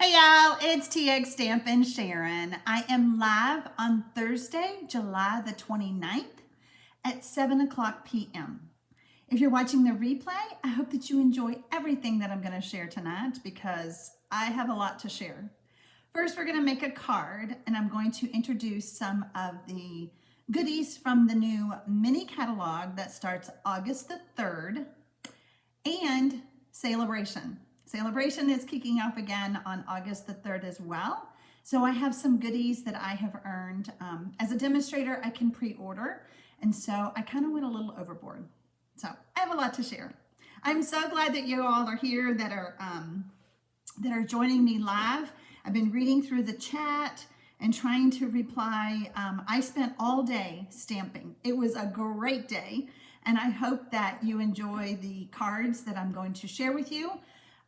Hey y'all, it's TxStampin Sharon. I am live on Thursday, July the 29th at 7 o'clock p.m. If you're watching the replay, I hope that you enjoy everything that I'm going to share tonight because I have a lot to share. First, we're going to make a card and I'm going to introduce some of the goodies from the new mini catalog that starts August the 3rd and Sale-a-bration. Sale-a-bration is kicking off again on August the 3rd as well. So I have some goodies that I have earned. As a demonstrator, I can pre-order. And so I kind of went a little overboard. So I have a lot to share. I'm so glad that you all are here that are joining me live. I've been reading through the chat and trying to reply. I spent all day stamping. It was a great day. And I hope that you enjoy the cards that I'm going to share with you.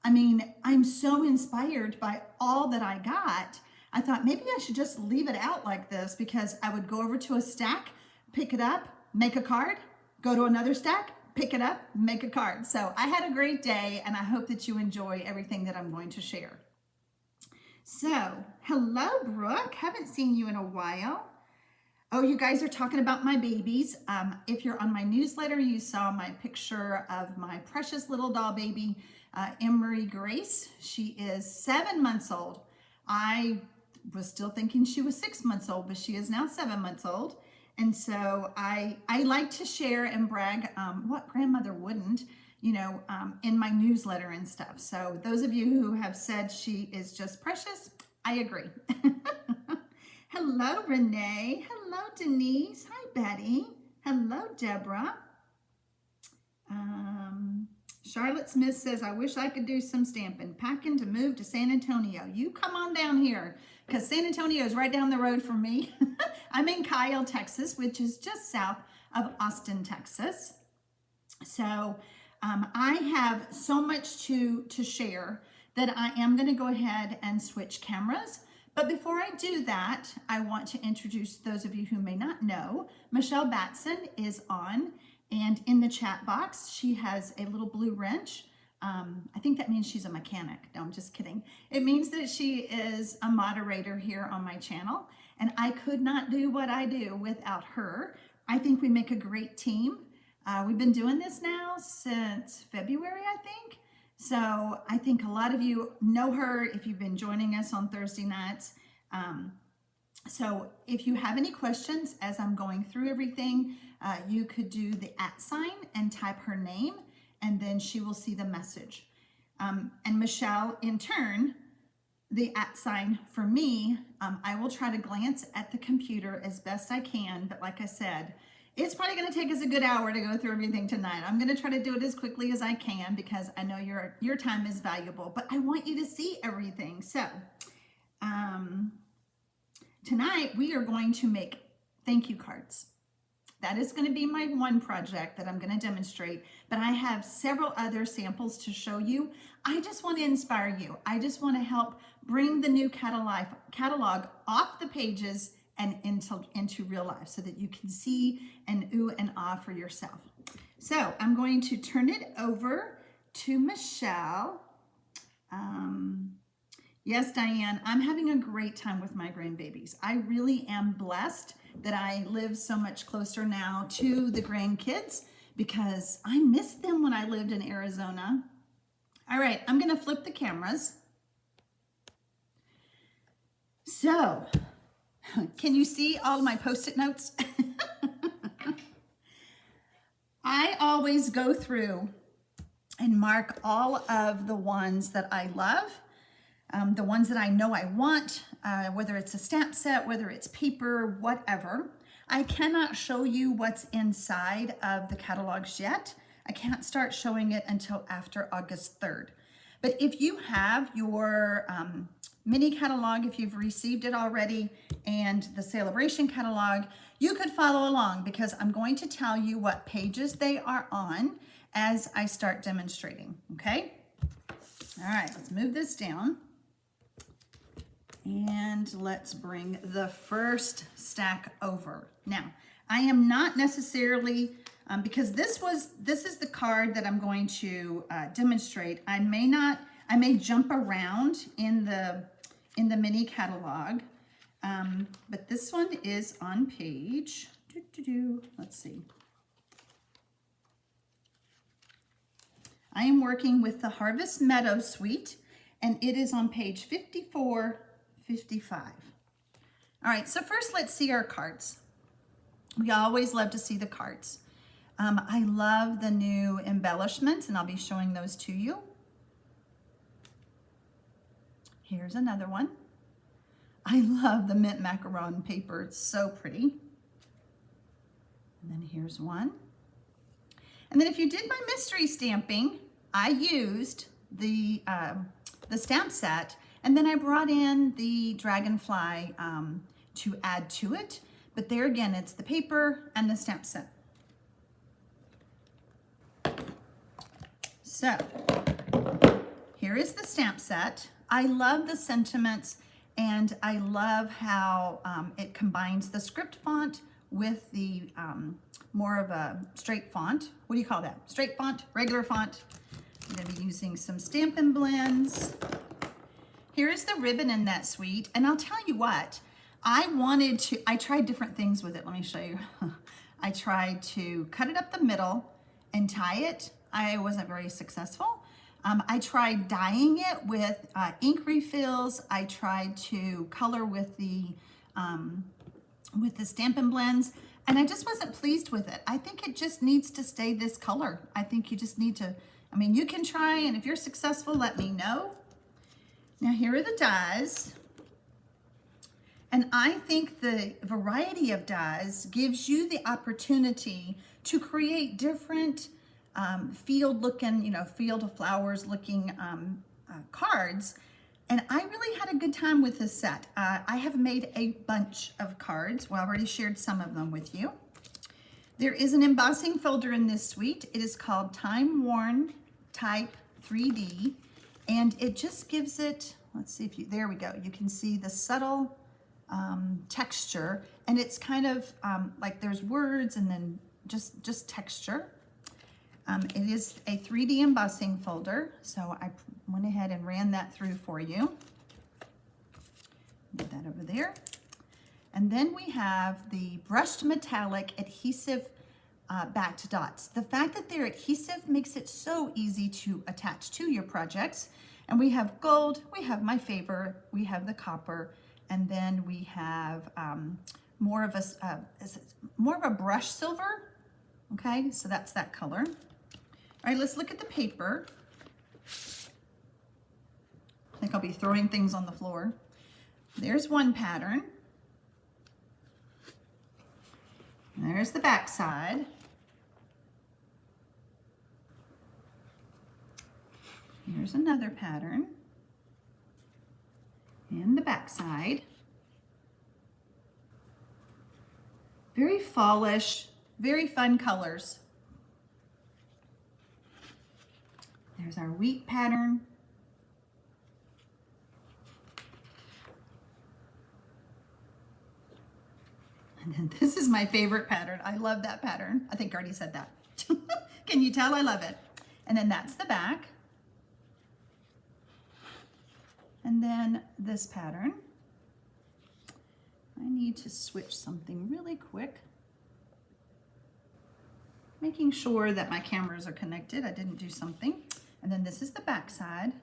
I mean, I'm so inspired by all that I got. I thought maybe I should just leave it out like this because I would go over to a stack, pick it up, make a card, go to another stack, pick it up, make a card. So I had a great day and I hope that you enjoy everything that I'm going to share. So, hello, Brooke. Haven't seen you in a while. Oh, you guys are talking about my babies. If you're on my newsletter, you saw my picture of my precious little doll baby, Emery Grace. She is 7 months old. I was still thinking she was 6 months old, but she is now 7 months old. And so I like to share and brag, what grandmother wouldn't, in my newsletter and stuff. So those of you who have said she is just precious, I agree. Hello, Renee. Hello, Denise. Hi, Betty. Hello, Deborah. Charlotte Smith says, I wish I could do some stamping. Packing to move to San Antonio. You come on down here because San Antonio is right down the road from me. I'm in Kyle, Texas, which is just south of Austin, Texas. So I have so much to share that I am going to go ahead and switch cameras. But before I do that, I want to introduce those of you who may not know, Michelle Batson is on, and in the chat box, she has a little blue wrench. I think that means she's a mechanic. No, I'm just kidding. It means that she is a moderator here on my channel, and I could not do what I do without her. I think we make a great team. We've been doing this now since February, I think. So I think a lot of you know her if you've been joining us on Thursday nights. So if you have any questions as I'm going through everything, you could do the @ and type her name, and then she will see the message. And Michelle, in turn, the @ for me, I will try to glance at the computer as best I can. But like I said, it's probably going to take us a good hour to go through everything tonight. I'm going to try to do it as quickly as I can because I know your time is valuable, but I want you to see everything. So tonight we are going to make thank you cards. That is going to be my one project that I'm going to demonstrate, but I have several other samples to show you. I just want to inspire you. I just want to help bring the new catalog off the pages and into real life so that you can see and ooh and ah for yourself. So I'm going to turn it over to Michelle. Yes, Diane, I'm having a great time with my grandbabies. I really am blessed that I live so much closer now to the grandkids because I missed them when I lived in Arizona. All right, I'm gonna flip the cameras. So, can you see all of my Post-it notes? I always go through and mark all of the ones that I love, the ones that I know I want, whether it's a stamp set, whether it's paper, whatever. I cannot show you what's inside of the catalogs yet. I can't start showing it until after August 3rd. But if you have your mini catalog, if you've received it already, and the Sale-a-bration catalog, you could follow along because I'm going to tell you what pages they are on as I start demonstrating, okay? All right, let's move this down. And let's bring the first stack over. Now, I am not necessarily, because this is the card that I'm going to demonstrate. I I may jump around in the mini catalog, but this one is on page, let's see. I am working with the Harvest Meadow suite, and it is on page 5455. All right, so first let's see our cards. We always love to see the cards. I love the new embellishments, and I'll be showing those to you. Here's another one. I love the mint macaron paper. It's so pretty. And then here's one. And then if you did my mystery stamping, I used the stamp set, and then I brought in the dragonfly to add to it. But there again, it's the paper and the stamp set. So here is the stamp set. I love the sentiments, and I love how it combines the script font with the more of a straight font. What do you call that? Straight font, regular font. I'm going to be using some Stampin' Blends. Here is the ribbon in that suite, and I'll tell you what, I tried different things with it. Let me show you. I tried to cut it up the middle and tie it. I wasn't very successful. I tried dyeing it with ink refills. I tried to color with the Stampin' Blends, and I just wasn't pleased with it. I think it just needs to stay this color. I think you just need to, I mean, you can try, and if you're successful, let me know. Now here are the dies. And I think the variety of dies gives you the opportunity to create different field of flowers looking cards. And I really had a good time with this set. I have made a bunch of cards. Well, I've already shared some of them with you. There is an embossing folder in this suite. It is called Time Worn Type 3D. And it just gives it, let's see if you, there we go. You can see the subtle texture, and it's kind of like there's words and then just texture. It is a 3D embossing folder, so I went ahead and ran that through for you. Get that over there. And then we have the brushed metallic adhesive backed dots. The fact that they're adhesive makes it so easy to attach to your projects. And we have gold, we have my favorite, we have the copper, and then we have more of a brush silver. Okay, so that's that color. All right, let's look at the paper. I think I'll be throwing things on the floor. There's one pattern. There's the back side. Here's another pattern. And the back side. Very fallish, very fun colors. There's our wheat pattern. And then this is my favorite pattern. I love that pattern. I think I already said that. Can you tell I love it? And then that's the back. And then this pattern. I need to switch something really quick. Making sure that my cameras are connected. I didn't do something. And then this is the back side.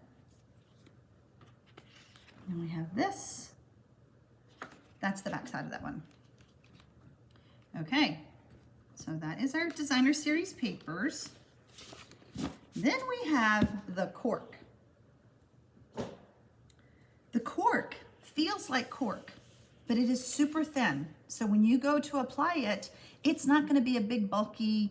And we have this. That's the back side of that one. Okay, so that is our designer series papers. Then we have the cork. The cork feels like cork, but it is super thin. So when you go to apply it, it's not going to be a big, bulky,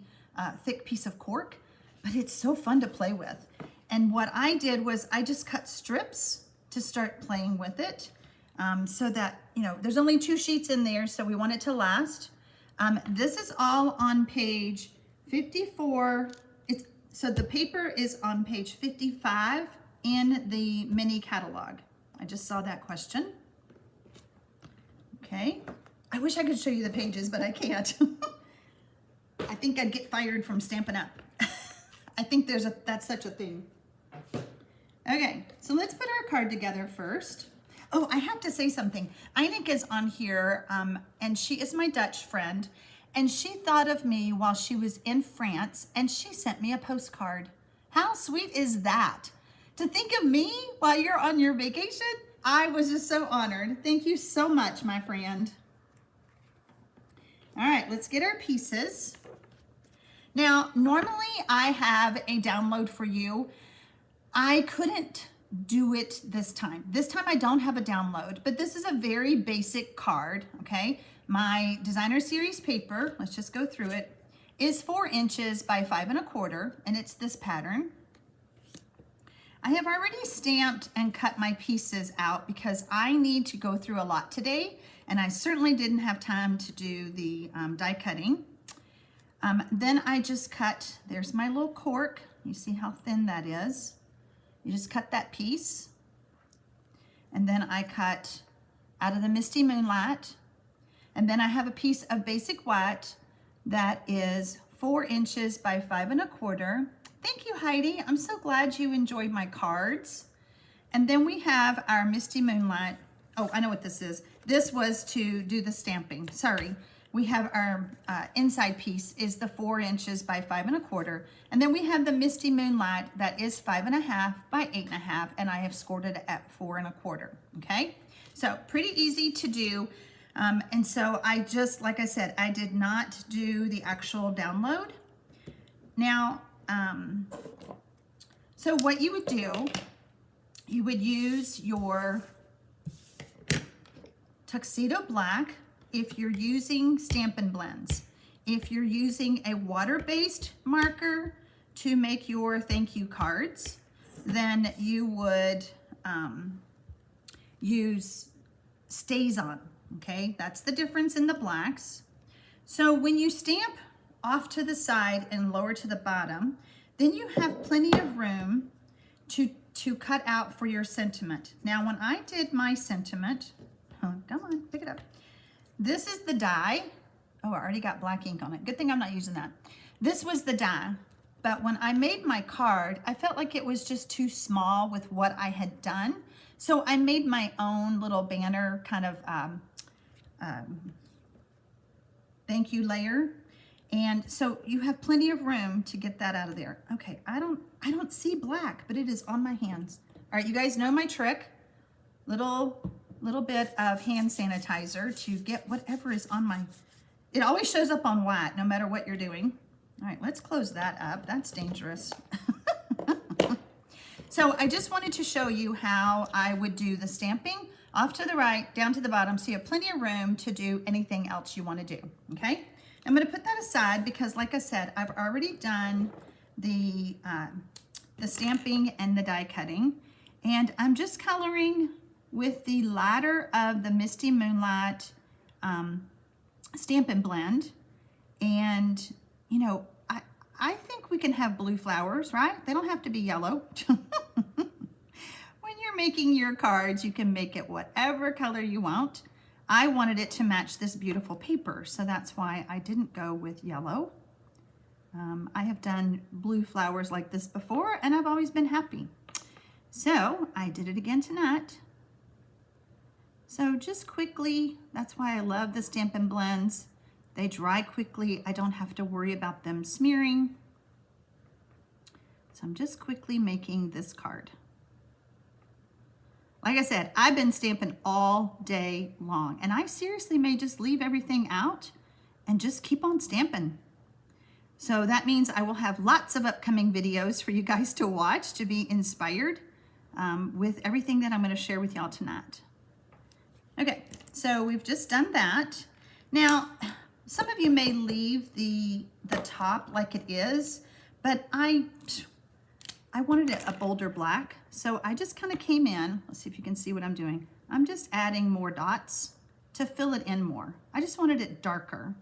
thick piece of cork, but it's so fun to play with. And what I did was I just cut strips to start playing with it, so that, you know, there's only 2 sheets in there, so we want it to last. This is all on page 54. So the paper is on page 55 in the mini catalog. I just saw that question. Okay. I wish I could show you the pages, but I can't. I think I'd get fired from Stampin' Up. I think that's such a thing. Okay, so let's put our card together first. Oh, I have to say something. Einik is on here, and she is my Dutch friend, and she thought of me while she was in France, and she sent me a postcard. How sweet is that? To think of me while you're on your vacation? I was just so honored. Thank you so much, my friend. All right, let's get our pieces. Now, normally I have a download for you. I couldn't do it this time. This time I don't have a download, but this is a very basic card, okay? My designer series paper, let's just go through it, is 4 inches by 5 1/4, and it's this pattern. I have already stamped and cut my pieces out because I need to go through a lot today, and I certainly didn't have time to do the die cutting. Then I just cut, there's my little cork. You see how thin that is? You just cut that piece. And then I cut out of the Misty Moonlight. And then I have a piece of basic white that is 4 inches by 5 1/4. Thank you, Heidi. I'm so glad you enjoyed my cards. And then we have our Misty Moonlight. Oh, I know what this is. This was to do the stamping. Sorry. We have our inside piece is the 4 inches by 5 1/4. And then we have the Misty Moonlight that is 5 1/2 by 8 1/2. And I have scored it at 4 1/4. Okay. So pretty easy to do. And so I just, like I said, I did not do the actual download. Now, so what you would do, you would use your Tuxedo Black if you're using Stampin' Blends. If you're using a water-based marker to make your thank you cards, then you would use StazOn, okay? That's the difference in the blacks. So when you stamp off to the side and lower to the bottom, then you have plenty of room to cut out for your sentiment. Now, when I did my sentiment, come on, pick it up. This is the die. Oh, I already got black ink on it. Good thing I'm not using that. This was the die, but when I made my card, I felt like it was just too small with what I had done. So I made my own little banner kind of thank you layer. And so you have plenty of room to get that out of there. Okay, I don't see black, but it is on my hands. All right, you guys know my trick. Little bit of hand sanitizer to get whatever is on my, it always shows up on white no matter what you're doing. All right, let's close that up. That's dangerous. So I just wanted to show you how I would do the stamping off to the right, down to the bottom, so you have plenty of room to do anything else you want to do, okay? I'm going to put that aside because, like I said, I've already done the stamping and the die cutting, and I'm just coloring with the ladder of the Misty Moonlight Stampin' Blend. And, you know, I think we can have blue flowers, right? They don't have to be yellow. When you're making your cards, you can make it whatever color you want. I wanted it to match this beautiful paper, so that's why I didn't go with yellow. I have done blue flowers like this before, and I've always been happy. So I did it again tonight. So just quickly, that's why I love the Stampin' Blends. They dry quickly. I don't have to worry about them smearing. So I'm just quickly making this card. Like I said, I've been stamping all day long, and I seriously may just leave everything out and just keep on stamping. So that means I will have lots of upcoming videos for you guys to watch to be inspired with everything that I'm going to share with y'all tonight. Okay, so we've just done that. Now, some of you may leave the top like it is, but I wanted it a bolder black, so I just kind of came in. Let's see if you can see what I'm doing. I'm just adding more dots to fill it in more. I just wanted it darker.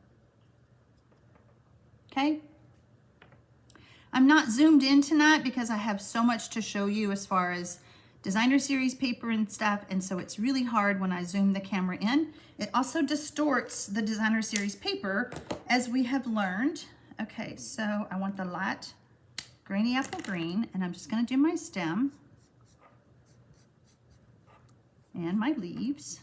Okay. I'm not zoomed in tonight because I have so much to show you as far as designer series paper and stuff, and so it's really hard when I zoom the camera in. It also distorts the designer series paper, as we have learned. Okay, so I want the light grainy apple green, and I'm just going to do my stem. and my leaves.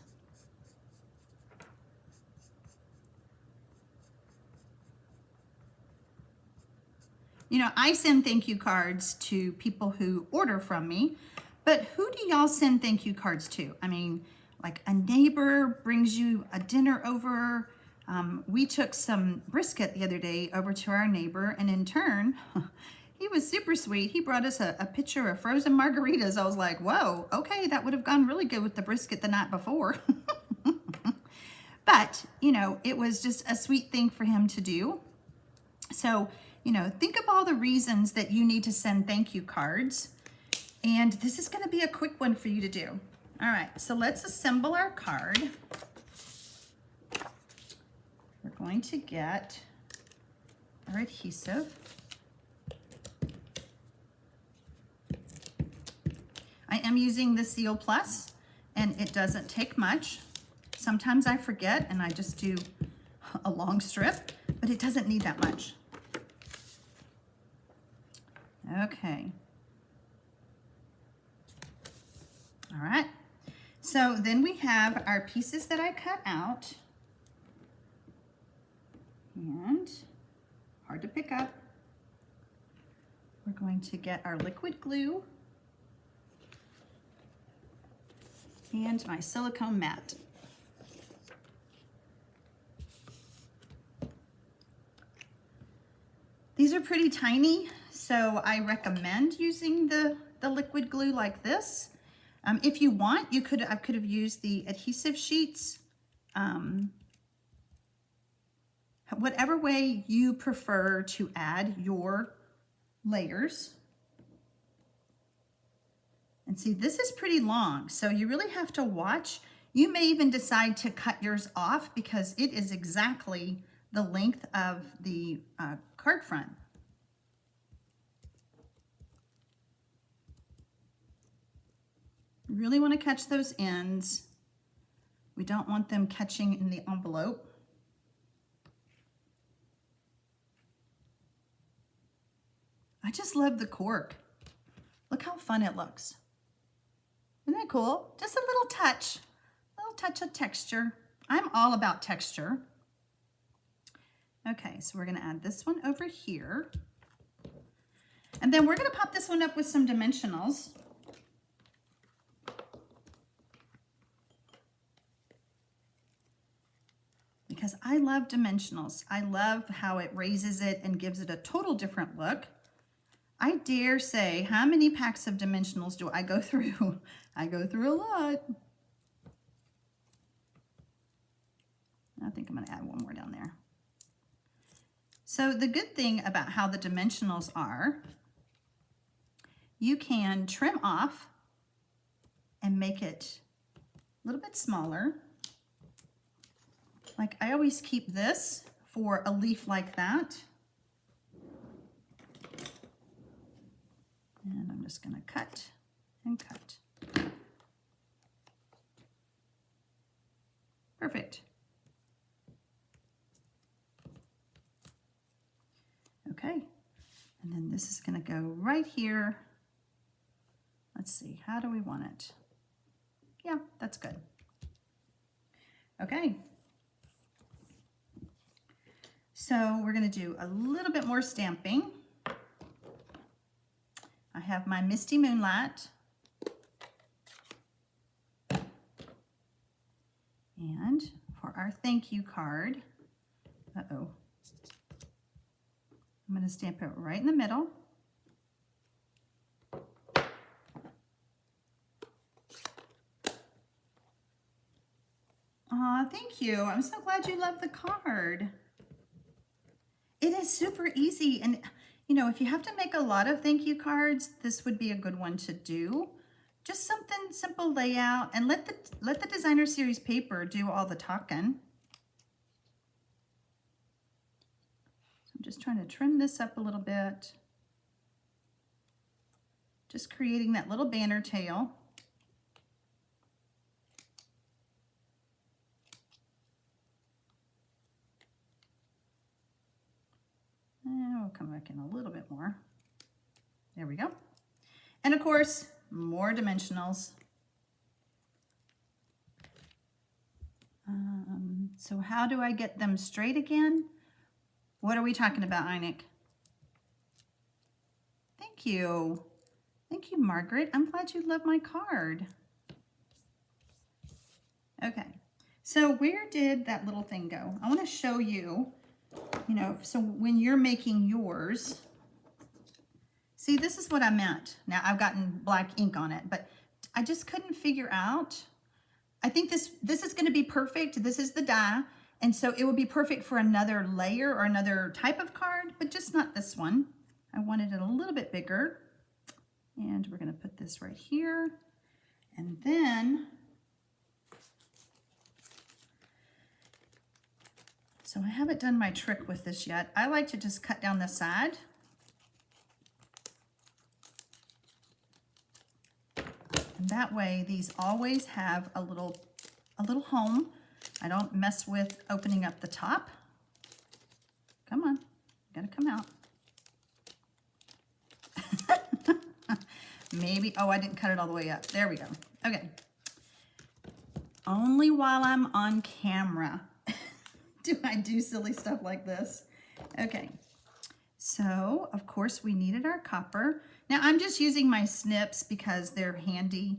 You know, I send thank you cards to people who order from me, but who do y'all send thank you cards to? I mean, like a neighbor brings you a dinner over. We took some brisket the other day over to our neighbor, and in turn, he was super sweet. He brought us a pitcher of frozen margaritas. I was like, whoa, okay, that would have gone really good with the brisket the night before. But, you know, it was just a sweet thing for him to do. So, you know, think of all the reasons that you need to send thank you cards. And this is going to be a quick one for you to do. All right, so let's assemble our card. We're going to get our adhesive. I am using the Seal Plus, and it doesn't take much. Sometimes I forget and I just do a long strip, but it doesn't need that much. Okay. All right. So then we have our pieces that I cut out. And hard to pick up. We're going to get our liquid glue and my silicone mat. These are pretty tiny, so I recommend using the liquid glue like this. If you want, I could have used the adhesive sheets. Whatever way you prefer to add your layers. And see, this is pretty long, so you really have to watch. You may even decide to cut yours off because it is exactly the length of the card front. You really want to catch those ends. We don't want them catching in the envelope. I just love the cork. Look how fun it looks. Isn't that cool? Just a little touch of texture. I'm all about texture. Okay, so we're gonna add this one over here. And then we're gonna pop this one up with some dimensionals. Because I love dimensionals. I love how it raises it and gives it a total different look. I dare say, how many packs of dimensionals do I go through? I go through a lot. I think I'm gonna add one more down there. So the good thing about how the dimensionals are, you can trim off and make it a little bit smaller. Like I always keep this for a leaf like that. And I'm just gonna cut and cut. Perfect. Okay, and then this is gonna go right here. Let's see, how do we want it? Yeah, that's good. Okay. So we're gonna do a little bit more stamping. I have my Misty Moonlight. And for our thank you card, I'm gonna stamp it right in the middle. Aw, thank you. I'm so glad you love the card. It is super easy, and you know, if you have to make a lot of thank you cards, this would be a good one to do. Just something simple layout, and let the designer series paper do all the talking. So I'm just trying to trim this up a little bit. Just creating that little banner tail. And we'll come back in a little bit more. There we go. And of course, more dimensionals. So how do I get them straight again? What are we talking about, Einik? Thank you. Thank you, Margaret. I'm glad you love my card. Okay, so where did that little thing go? I want to show you, so when you're making yours, see, this is what I meant. Now I've gotten black ink on it, but I just couldn't figure out. I think this is going to be perfect. This is the die, and so it would be perfect for another layer or another type of card, but just not this one. I wanted it a little bit bigger, and we're going to put this right here, and then so I haven't done my trick with this yet. I like to just cut down the side. And that way these always have a little home. I don't mess with opening up the top. Come on, gotta come out. Maybe, oh, I didn't cut it all the way up. There we go. Okay. Only while I'm on camera do I do silly stuff like this. Okay. So, of course, we needed our copper. Now, I'm just using my snips because they're handy.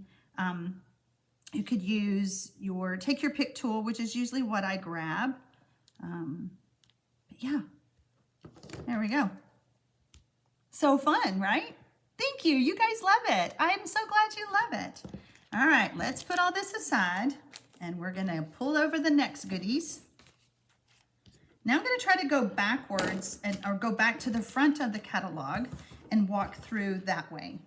You could use take your pick tool, which is usually what I grab. But yeah, there we go. So fun, right? Thank you. You guys love it. I'm so glad you love it. All right, let's put all this aside, and we're going to pull over the next goodies. Now I'm going to try to go backwards or go back to the front of the catalog and walk through that way.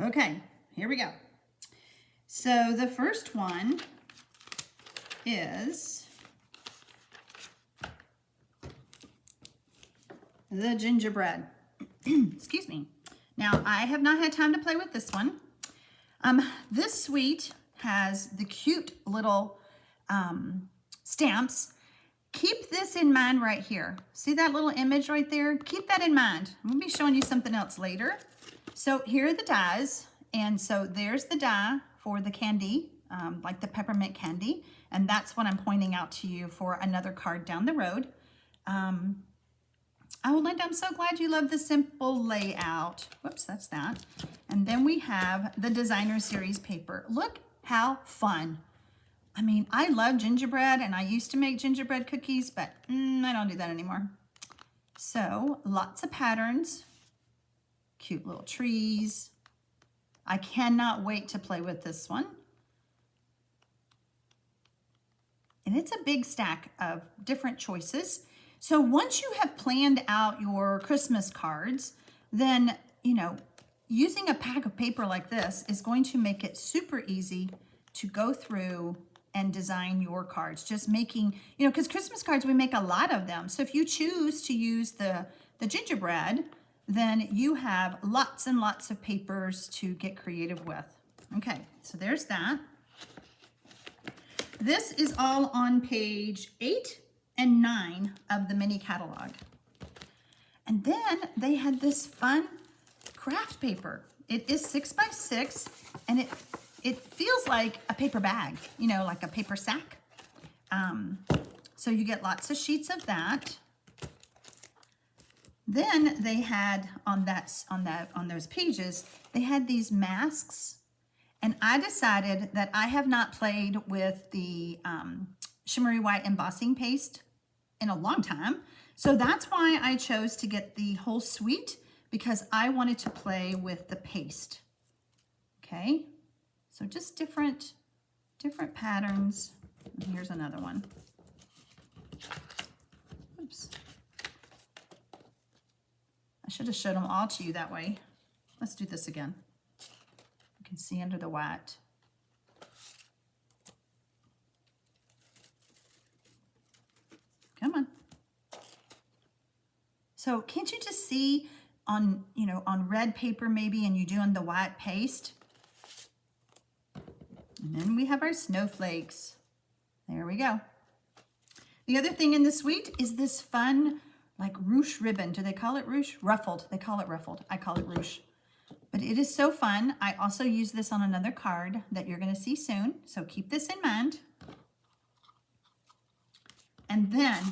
Okay, here we go. So the first one is the gingerbread. Excuse me. Now, I have not had time to play with this one. This suite has the cute little stamps. Keep this in mind right here. See that little image right there? Keep that in mind. I'm going to be showing you something else later. So here are the dies. And so there's the die for the candy, like the peppermint candy. And that's what I'm pointing out to you for another card down the road. Oh, Linda, I'm so glad you love the simple layout. Whoops, that's that. And then we have the designer series paper. Look how fun. I mean, I love gingerbread, and I used to make gingerbread cookies, but I don't do that anymore. So lots of patterns, cute little trees. I cannot wait to play with this one. And it's a big stack of different choices. So once you have planned out your Christmas cards, then, using a pack of paper like this is going to make it super easy to go through and design your cards. Just making, because Christmas cards, we make a lot of them. So if you choose to use the gingerbread, then you have lots and lots of papers to get creative with. Okay, so there's that. This is all on page 8 and 9 of the mini catalog. And then they had this fun craft paper. It is 6 by 6, and it feels like a paper bag, like a paper sack. So you get lots of sheets of that. Then they had on those pages, they had these masks, and I decided that I have not played with the shimmery white embossing paste in a long time. So that's why I chose to get the whole suite, because I wanted to play with the paste. Okay, so just different patterns. And here's another one. Oops. I should have showed them all to you that way. Let's do this again. You can see under the white. Come on. So can't you just see on red paper maybe, and you do on the white paste? And then we have our snowflakes. There we go. The other thing in the suite is this fun, like ruche ribbon. Do they call it ruche? Ruffled. They call it ruffled. I call it ruche. But it is so fun. I also use this on another card that you're going to see soon. So keep this in mind. And then,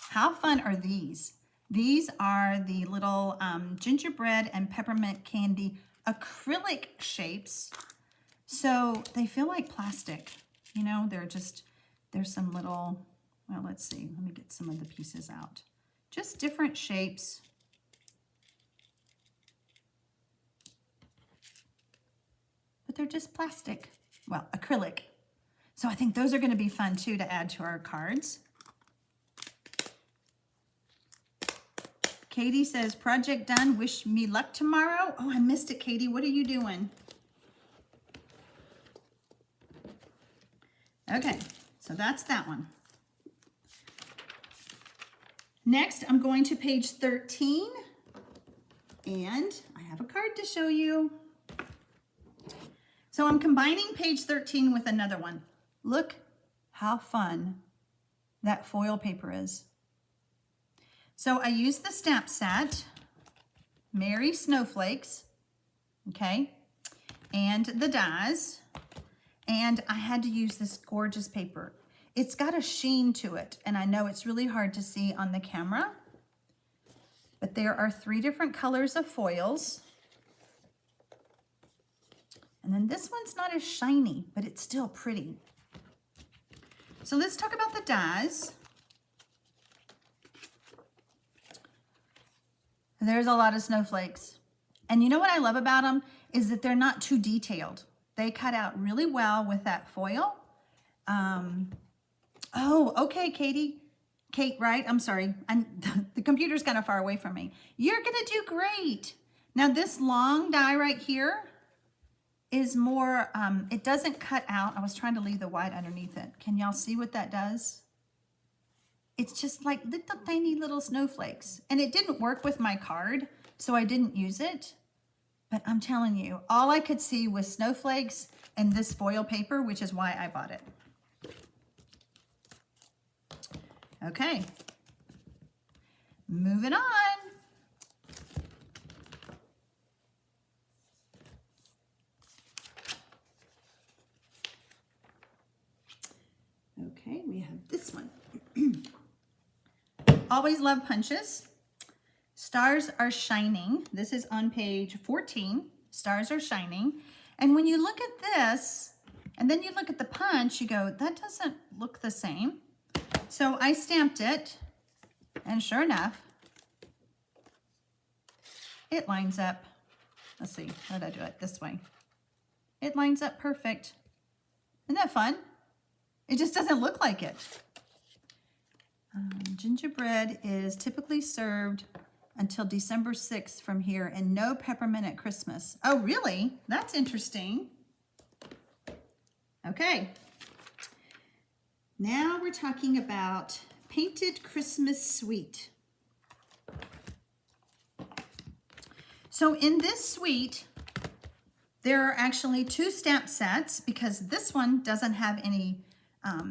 how fun are these? These are the little gingerbread and peppermint candy acrylic shapes. So they feel like plastic. You know, there's some little, well, let's see. Let me get some of the pieces out. Just different shapes. But they're just plastic. Well, acrylic. So I think those are going to be fun too to add to our cards. Katie says, project done, wish me luck tomorrow. Oh, I missed it, Katie. What are you doing? Okay, so that's that one. Next, I'm going to page 13, and I have a card to show you. So I'm combining page 13 with another one. Look how fun that foil paper is. So I used the stamp set, Merry Snowflakes, okay, and the dies, and I had to use this gorgeous paper. It's got a sheen to it, and I know it's really hard to see on the camera, but there are 3 different colors of foils. And then this one's not as shiny, but it's still pretty. So let's talk about the dies. There's a lot of snowflakes. And you know what I love about them is that they're not too detailed. They cut out really well with that foil. Oh, okay, Katie. Kate, right? I'm sorry. The computer's kind of far away from me. You're going to do great. Now this long die right here is more, it doesn't cut out. I was trying to leave the white underneath it. Can y'all see what that does? It's just like little tiny little snowflakes. And it didn't work with my card, so I didn't use it. But I'm telling you, all I could see was snowflakes and this foil paper, which is why I bought it. Okay, moving on. Okay, we have this one. Always love punches. Stars are shining. This is on page 14. Stars are shining. And when you look at this, and then you look at the punch, you go, that doesn't look the same. So I stamped it, and sure enough, it lines up. Let's see, how did I do it? This way. It lines up perfect. Isn't that fun? It just doesn't look like it. Gingerbread is typically served until December 6th from here, and no peppermint at Christmas. Oh, really? That's interesting. Okay. Now we're talking about Painted Christmas Suite. So in this suite, there are actually 2 stamp sets because this one doesn't have any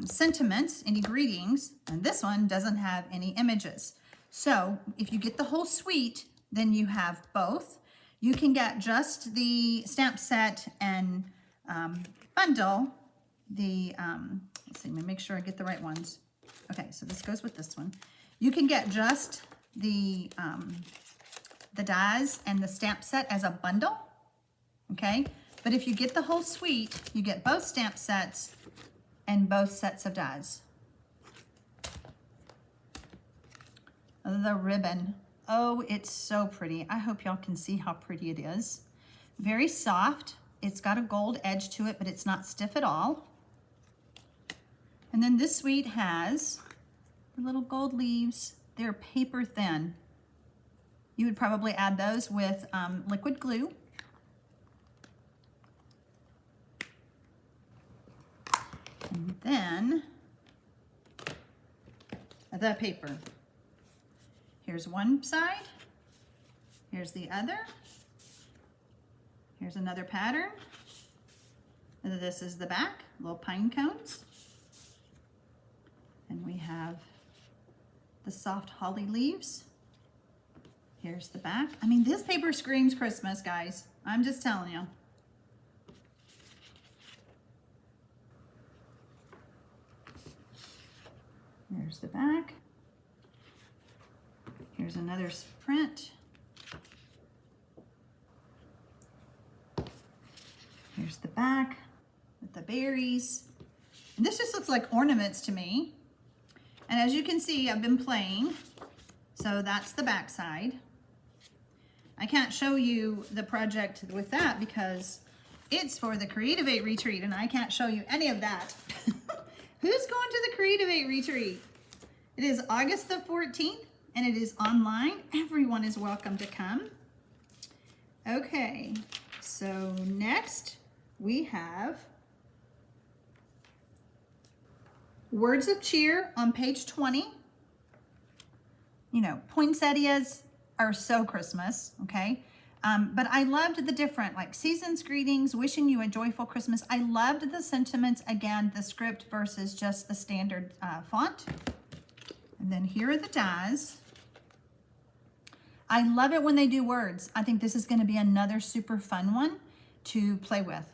sentiments, any greetings, and this one doesn't have any images. So if you get the whole suite, then you have both. You can get just the stamp set and bundle the, let's see, let me make sure I get the right ones. Okay, so this goes with this one. You can get just the dies and the stamp set as a bundle, okay? But if you get the whole suite, you get both stamp sets and both sets of dies. The ribbon. Oh, it's so pretty. I hope y'all can see how pretty it is. Very soft. It's got a gold edge to it, but it's not stiff at all. And then this suite has the little gold leaves. They're paper thin. You would probably add those with liquid glue. And then the paper. Here's one side. Here's the other. Here's another pattern. And this is the back, little pine cones. And we have the soft holly leaves. Here's the back. I mean, this paper screams Christmas, guys. I'm just telling you. Here's the back. Here's another print. Here's the back with the berries. And this just looks like ornaments to me. And as you can see, I've been playing. So that's the back side. I can't show you the project with that because it's for the Creative 8 retreat and I can't show you any of that. Who's going to the Creative 8 retreat? It is August the 14th and it is online. Everyone is welcome to come. Okay, so next we have Words of Cheer on page 20. You know, poinsettias are so Christmas, okay? But I loved the different, like season's greetings, wishing you a joyful Christmas. I loved the sentiments, again, the script versus just the standard font. And then here are the dies. I love it when they do words. I think this is gonna be another super fun one to play with.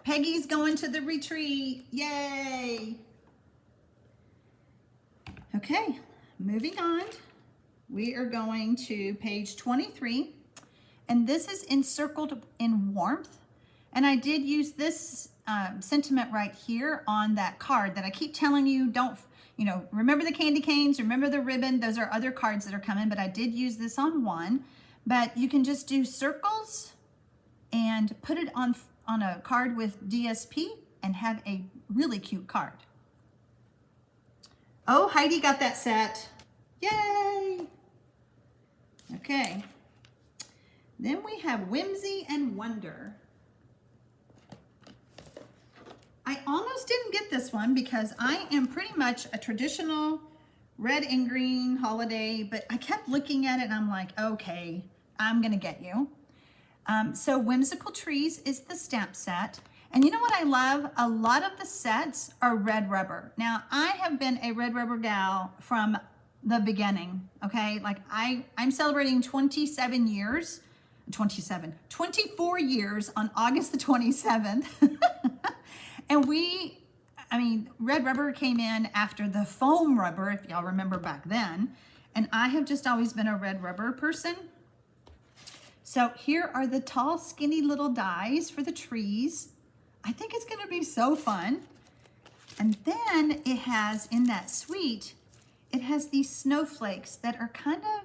Peggy's going to the retreat, yay! Okay, moving on. We are going to page 23, and this is encircled in warmth. And I did use this sentiment right here on that card that I keep telling you, don't, you know, remember the candy canes, remember the ribbon, those are other cards that are coming, but I did use this on one. But you can just do circles and put it on a card with DSP and have a really cute card. Oh, Heidi got that set. Yay! Okay. Then we have Whimsy and Wonder. I almost didn't get this one because I am pretty much a traditional red and green holiday, but I kept looking at it and I'm like, okay, I'm gonna get you. So Whimsical Trees is the stamp set. And you know what I love? A lot of the sets are red rubber. Now, I have been a red rubber gal from the beginning, okay? Like I'm celebrating 24 years on August the 27th. And red rubber came in after the foam rubber, if y'all remember back then. And I have just always been a red rubber person. So here are the tall, skinny little dies for the trees. I think it's gonna be so fun. And then it has, in that suite, it has these snowflakes that are kind of,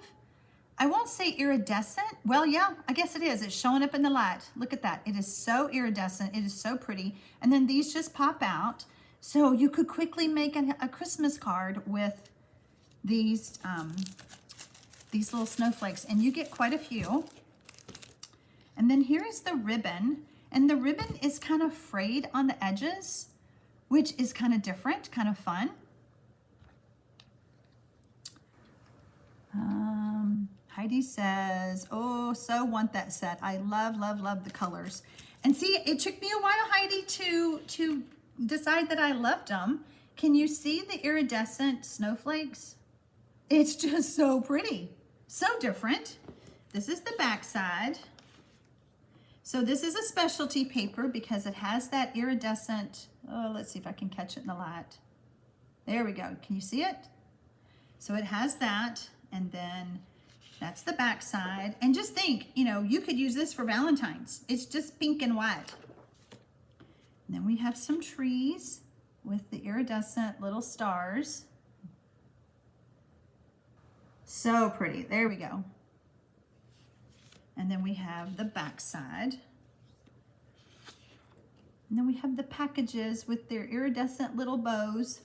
I won't say iridescent. Well, yeah, I guess it is. It's showing up in the light. Look at that. It is so iridescent. It is so pretty. And then these just pop out. So you could quickly make a Christmas card with these little snowflakes. And you get quite a few. And then here is the ribbon. And the ribbon is kind of frayed on the edges, which is kind of different, kind of fun. Heidi says, oh, so want that set. I love, love, love the colors. And see, it took me a while, Heidi, to decide that I loved them. Can you see the iridescent snowflakes? It's just so pretty, so different. This is the back side. So this is a specialty paper because it has that iridescent, oh, let's see if I can catch it in the light. There we go, can you see it? So it has that, and then that's the back side. And just think, you know, you could use this for Valentine's. It's just pink and white. And then we have some trees with the iridescent little stars. So pretty, there we go. And then we have the back side. And then we have the packages with their iridescent little bows.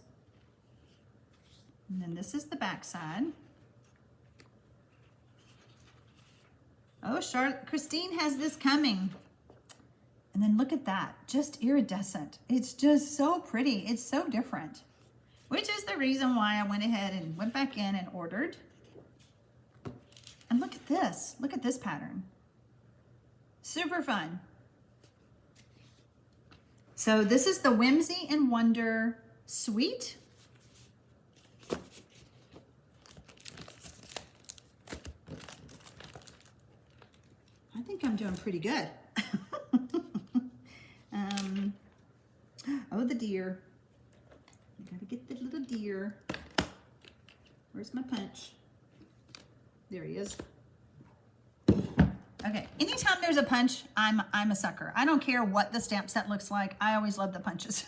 And then this is the back side. Oh, Charlotte, Christine has this coming. And then look at that, just iridescent. It's just so pretty, it's so different. Which is the reason why I went ahead and went back in and ordered. And look at this pattern. Super fun. So this is the Whimsy and Wonder Suite. think I'm doing pretty good. Oh, the deer. I gotta get the little deer. Where's my punch? There he is. Okay, anytime there's a punch, I'm a sucker. I don't care what the stamp set looks like. I always love the punches.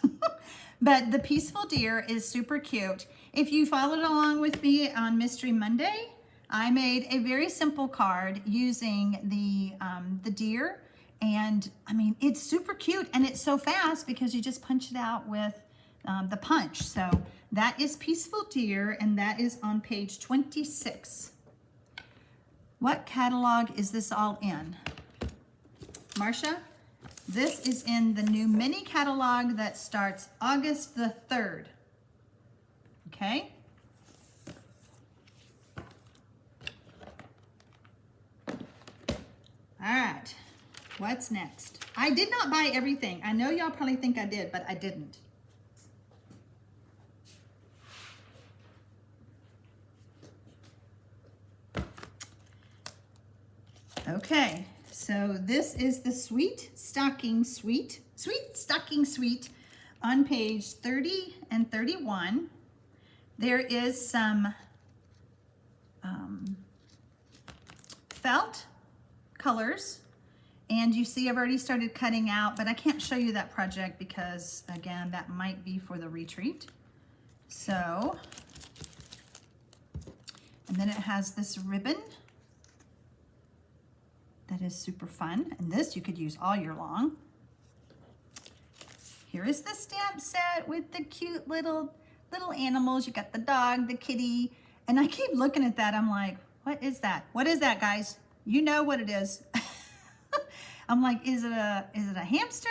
But the Peaceful Deer is super cute. If you followed along with me on Mystery Monday, I made a very simple card using the deer. And I mean, it's super cute and it's so fast because you just punch it out with the punch. So that is Peaceful Deer, and that is on page 26. What catalog is this all in? Marcia, this is in the new mini catalog that starts August the 3rd. Okay? All right, what's next? I did not buy everything. I know y'all probably think I did, but I didn't. Okay, so this is the Sweet Stocking Suite on page 30 and 31. There is some felt colors, and you see I've already started cutting out, but I can't show you that project because, again, that might be for the retreat. So, and then it has this ribbon that is super fun, and this you could use all year long. Here is the stamp set with the cute little animals. You got the dog, the kitty, and I keep looking at that. I'm like, what is that? What is that, guys? You know what it is. I'm like, is it a hamster?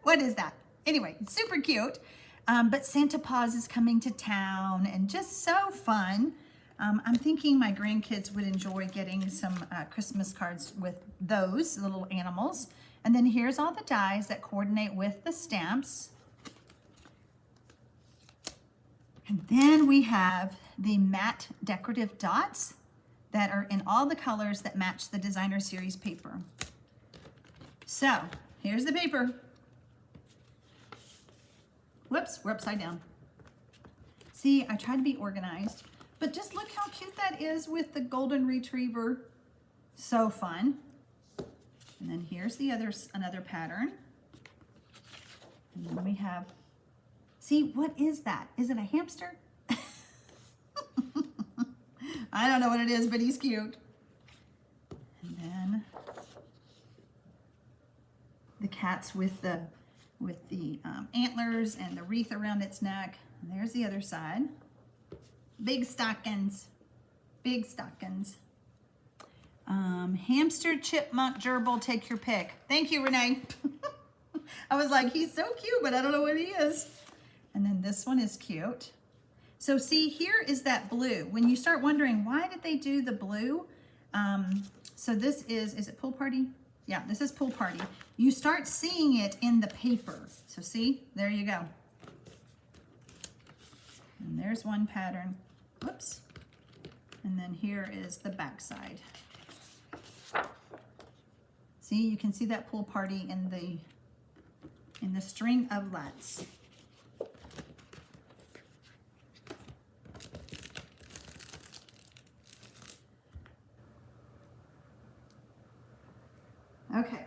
What is that? Anyway, it's super cute. But Santa Paws is coming to town, and just so fun. I'm thinking my grandkids would enjoy getting some Christmas cards with those little animals. And then here's all the dies that coordinate with the stamps. And then we have the matte decorative dots that are in all the colors that match the designer series paper. So here's the paper. Whoops, we're upside down. See, I try to be organized. But just look how cute that is with the golden retriever. So fun. And then here's the another pattern. And then we have, see, what is that? Is it a hamster? I don't know what it is, but he's cute. And then the cat's with the antlers and the wreath around its neck. And there's the other side. Big stockings, big stockings. Hamster, chipmunk, gerbil, take your pick. Thank you, Renee. I was like, he's so cute, but I don't know what he is. And then this one is cute. So see, here is that blue. When you start wondering, why did they do the blue? So this is it Pool Party? Yeah, this is Pool Party. You start seeing it in the paper. So see, there you go. And there's one pattern. Whoops. And then here is the back side. See, you can see that Pool Party in the string of lights. Okay.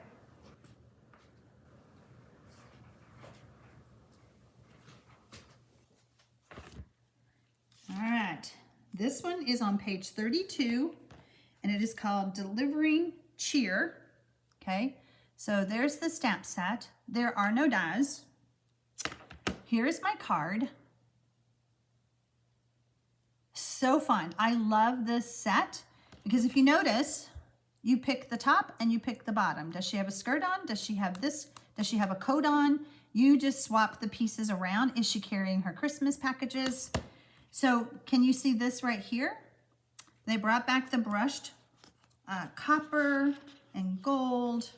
All right. This one is on page 32, and it is called Delivering Cheer. Okay, so there's the stamp set. There are no dies. Here is my card. So fun. I love this set because if you notice, you pick the top and you pick the bottom. Does she have a skirt on? Does she have this? Does she have a coat on? You just swap the pieces around. Is she carrying her Christmas packages? So can you see this right here? They brought back the brushed copper and gold.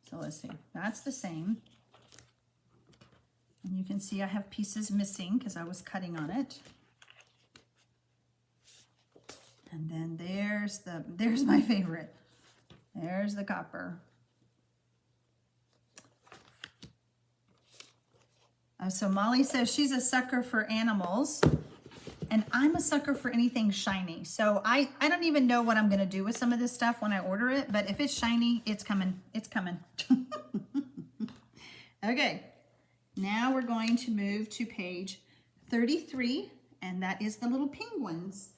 So let's see, that's the same. And you can see I have pieces missing because I was cutting on it. And then there's my favorite. There's the copper. So Molly says she's a sucker for animals, and I'm a sucker for anything shiny. So I don't even know what I'm going to do with some of this stuff when I order it, but if it's shiny, it's coming. It's coming. Okay, now we're going to move to page 33, and that is the little penguins.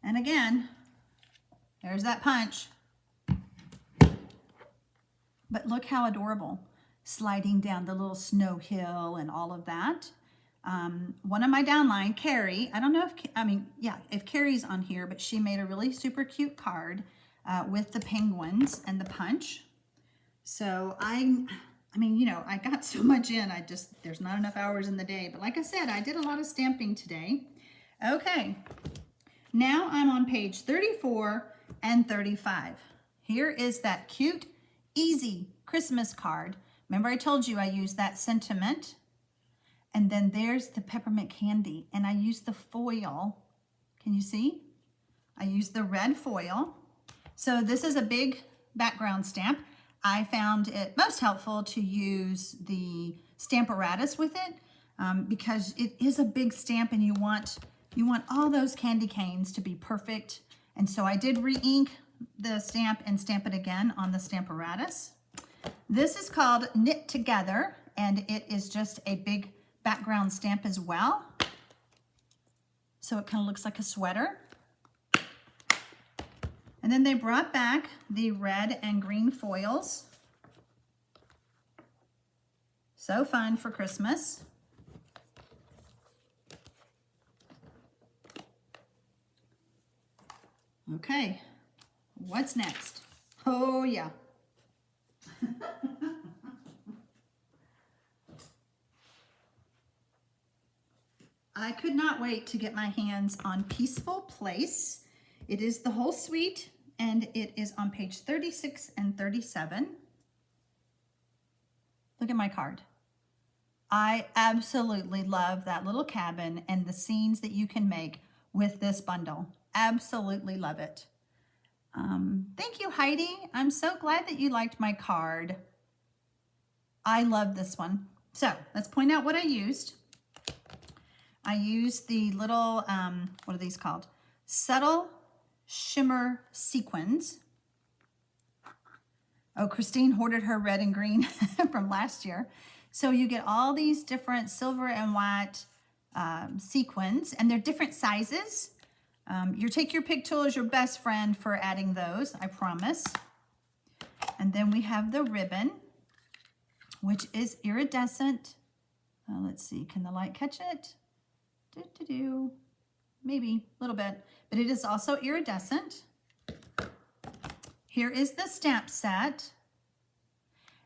And again, there's that punch. But look how adorable, sliding down the little snow hill and all of that. One of my downline, Carrie, I don't know if Carrie's on here, but she made a really super cute card with the penguins and the punch. So I got so much in, there's not enough hours in the day. But like I said, I did a lot of stamping today. Okay, now I'm on page 34 and 35. Here is that cute, easy Christmas card. Remember I told you I used that sentiment. And then there's the peppermint candy. And I used the foil. Can you see? I used the red foil. So this is a big background stamp. I found it most helpful to use the Stamparatus with it because it is a big stamp and you want all those candy canes to be perfect. And so I did re-ink the stamp and stamp it again on the Stamparatus. This is called Knit Together, and it is just a big background stamp as well. So it kind of looks like a sweater. And then they brought back the red and green foils. So fun for Christmas. Okay, what's next? Oh yeah. I could not wait to get my hands on Peaceful Place. It is the whole suite, and it is on page 36 and 37. Look at my card. I absolutely love that little cabin and the scenes that you can make with this bundle. Absolutely love it. Thank you, Heidi. I'm so glad that you liked my card. I love this one. So let's point out what I used. I used the little, what are these called? Subtle Shimmer Sequins. Oh, Christine hoarded her red and green from last year. So you get all these different silver and white sequins, and they're different sizes. Your Take Your Pick tool is your best friend for adding those, I promise. And then we have the ribbon, which is iridescent. Let's see, can the light catch it? Maybe a little bit, but it is also iridescent. Here is the stamp set.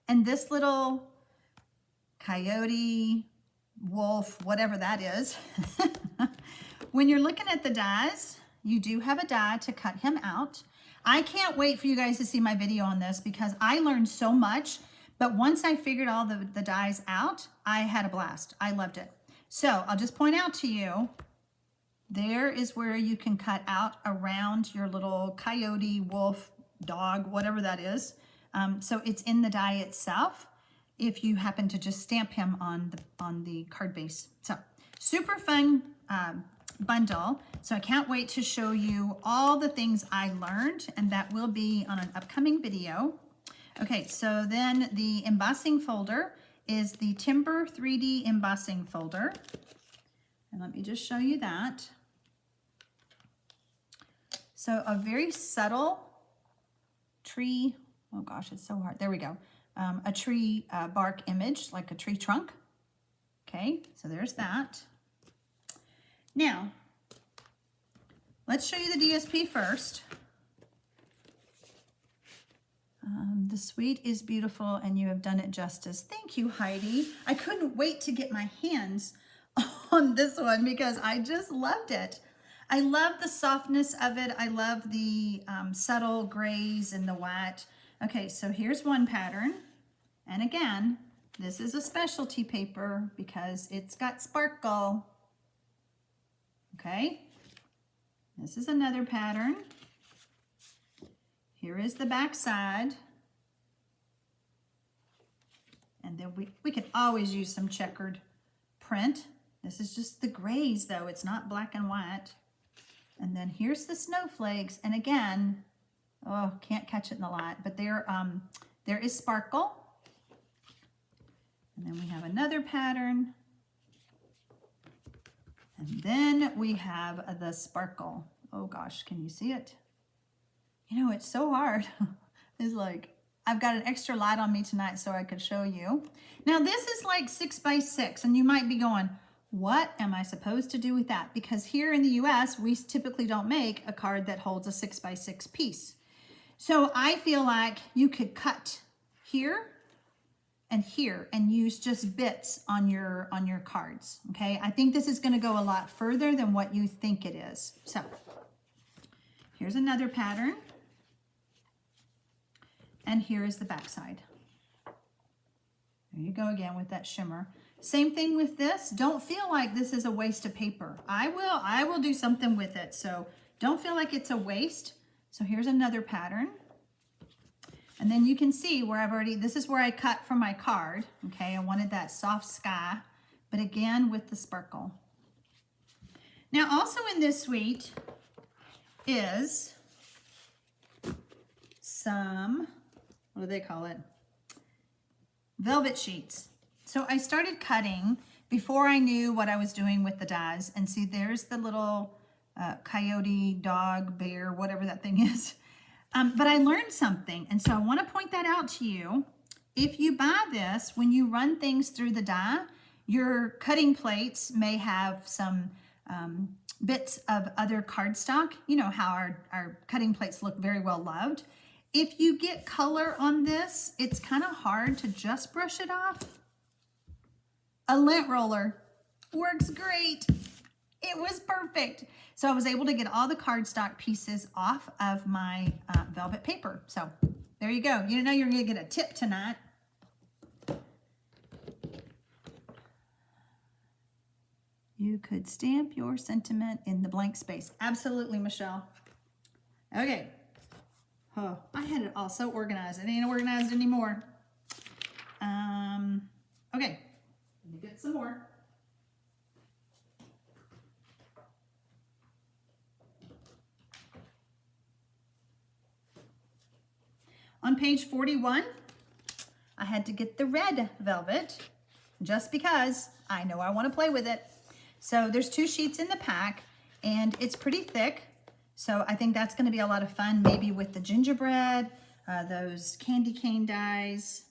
And this little coyote, wolf, whatever that is. When you're looking at the dies, you do have a die to cut him out. I can't wait for you guys to see my video on this because I learned so much, but once I figured all the dies out, I had a blast. I loved it. So I'll just point out to you, there is where you can cut out around your little coyote, wolf, dog, whatever that is. So it's in the die itself if you happen to just stamp him on the card base. So super fun bundle. So I can't wait to show you all the things I learned, and that will be on an upcoming video. Okay, so then the embossing folder is the Timber 3D embossing folder. And let me just show you that. So a very subtle tree, oh gosh, it's so hard. There we go. A tree bark image, like a tree trunk. Okay, so there's that. Now, let's show you the DSP first. The suite is beautiful and you have done it justice. Thank you, Heidi. I couldn't wait to get my hands on this one because I just loved it. I love the softness of it. I love the subtle grays and the white. Okay, so here's one pattern. And again, This is a specialty paper because it's got sparkle. Okay, this is another pattern. Here is the back side. And then we can always use some checkered print. This is just the grays though, it's not black and white. And then here's the snowflakes. And again, oh, can't catch it in the light, but there is sparkle. And then we have another pattern. And then we have the sparkle. Oh gosh, can you see it? You know, it's so hard. It's like, I've got an extra light on me tonight so I could show you. Now this is like 6 by 6 and you might be going, what am I supposed to do with that? Because here in the US, we typically don't make a card that holds a 6 by 6 piece. So I feel like you could cut here and use just bits on your cards, okay? I think this is gonna go a lot further than what you think it is. So here's another pattern. And here is the back side. There you go again with that shimmer. Same thing with this. Don't feel like this is a waste of paper. I will do something with it. So don't feel like it's a waste. So here's another pattern. And then you can see where this is where I cut from my card. Okay, I wanted that soft sky, but again with the sparkle. Now also in this suite is some, what do they call it? Velvet sheets. So I started cutting before I knew what I was doing with the dies. And see, there's the little coyote, dog, bear, whatever that thing is. But I learned something. And so I want to point that out to you. If you buy this, when you run things through the die, your cutting plates may have some bits of other cardstock. You know how our cutting plates look very well loved. If you get color on this, it's kind of hard to just brush it off. A lint roller works great. It was perfect. So I was able to get all the cardstock pieces off of my velvet paper. So there you go. You know you're gonna get a tip tonight. You could stamp your sentiment in the blank space. Absolutely, Michelle. Okay. Oh, I had it all so organized. It ain't organized anymore. Okay, let me get some more. On page 41, I had to get the red velvet just because I know I want to play with it. So there's 2 sheets in the pack and it's pretty thick. So I think that's going to be a lot of fun, maybe with the gingerbread, those candy cane dies.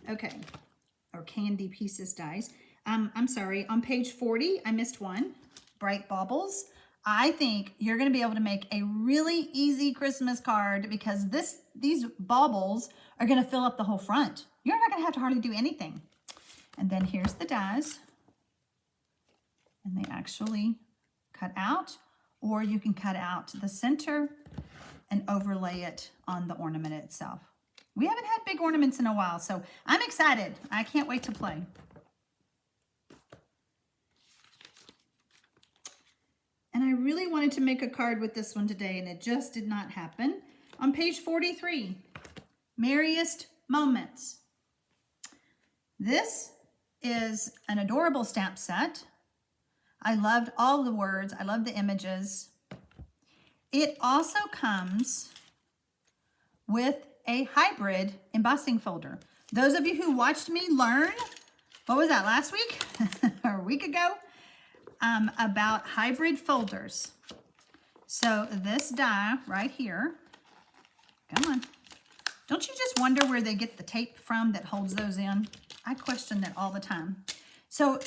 Okay, or candy pieces dies. I'm sorry, on page 40, I missed one, bright baubles. I think you're going to be able to make a really easy Christmas card because these baubles are going to fill up the whole front. You're not going to have to hardly do anything. And then here's the dies. And they actually cut out, or you can cut out the center and overlay it on the ornament itself. We haven't had big ornaments in a while, so I'm excited. I can't wait to play. And I really wanted to make a card with this one today, and it just did not happen. On page 43, Merriest Moments. This is an adorable stamp set. I loved all the words. I love the images. It also comes with a hybrid embossing folder. Those of you who watched me learn, what was that, last week or a week ago, about hybrid folders. So this die right here, come on. Don't you just wonder where they get the tape from that holds those in? I question that all the time. So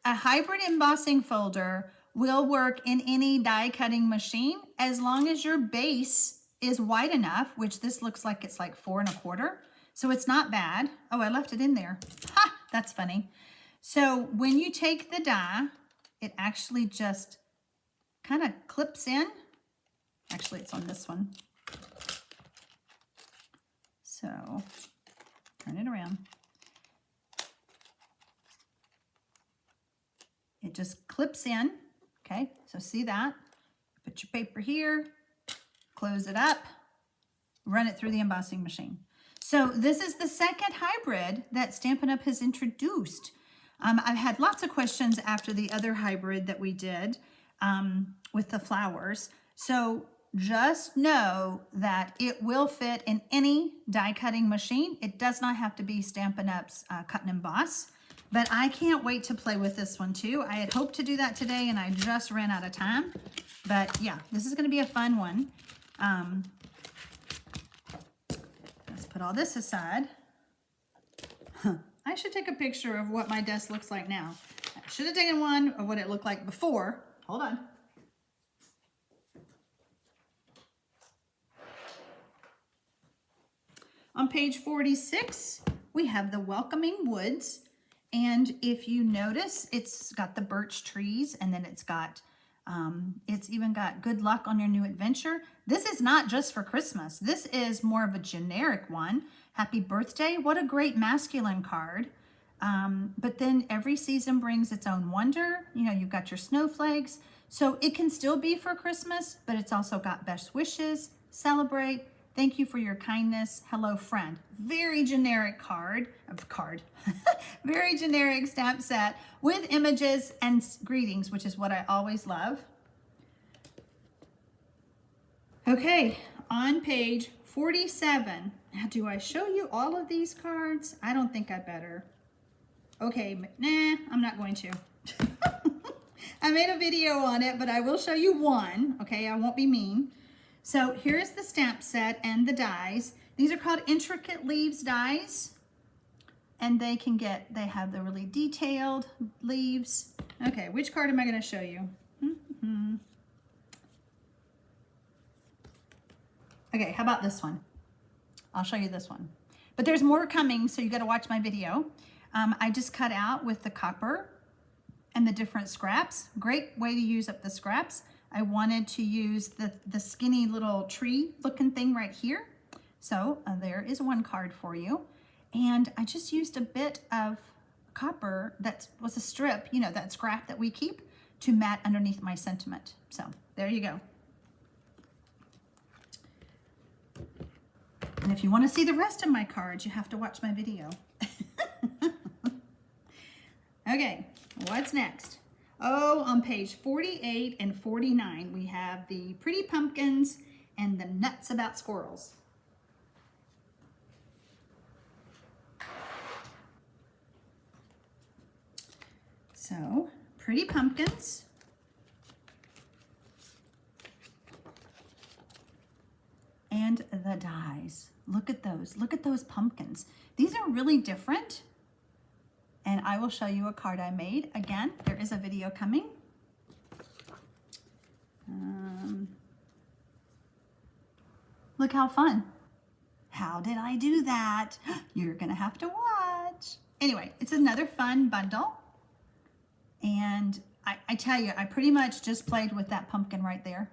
a hybrid embossing folder will work in any die cutting machine as long as your base is wide enough, which this looks like it's like 4 1/4. So it's not bad. Oh, I left it in there. Ha, that's funny. So when you take the die, it actually just kind of clips in. Actually, it's on this one. So turn it around. It just clips in. Okay, so see that? Put your paper here, close it up, run it through the embossing machine. So this is the second hybrid that Stampin' Up! Has introduced. I've had lots of questions after the other hybrid that we did with the flowers. So just know that it will fit in any die cutting machine. It does not have to be Stampin' Up's Cut and Emboss. But I can't wait to play with this one too. I had hoped to do that today and I just ran out of time. But yeah, this is going to be a fun one. Let's put all this aside. I should take a picture of what my desk looks like now. I should have taken one of what it looked like before. Hold on. On page 46, we have the Welcoming Woods. And if you notice, it's got the birch trees, and then it's even got good luck on your new adventure. This is not just for Christmas. This is more of a generic one. Happy birthday. What a great masculine card. But then every season brings its own wonder. You know, you've got your snowflakes. So it can still be for Christmas, but it's also got best wishes, celebrate, thank you for your kindness, hello friend. Very generic card. Very generic stamp set with images and greetings, which is what I always love. Okay, on page 47. Now, do I show you all of these cards? I don't think I better. Okay, nah, I'm not going to. I made a video on it, but I will show you one. Okay, I won't be mean. So here's the stamp set and the dies. These are called Intricate Leaves dies. And they have the really detailed leaves. Okay, which card am I going to show you? Okay, how about this one? I'll show you this one. But there's more coming, so you got to watch my video. I just cut out with the copper and the different scraps. Great way to use up the scraps. I wanted to use the skinny little tree looking thing right here. So there is one card for you. And I just used a bit of copper that was a strip, you know, that scrap that we keep, to mat underneath my sentiment. So there you go. And if you want to see the rest of my cards, you have to watch my video. Okay, what's next? Oh, on page 48 and 49, we have the Pretty Pumpkins and the Nuts About Squirrels. So, Pretty Pumpkins. And the dies. Look at those. Look at those pumpkins. These are really different. And I will show you a card I made. Again, there is a video coming. Look how fun. How did I do that? You're gonna have to watch. Anyway, it's another fun bundle. And I tell you, I pretty much just played with that pumpkin right there.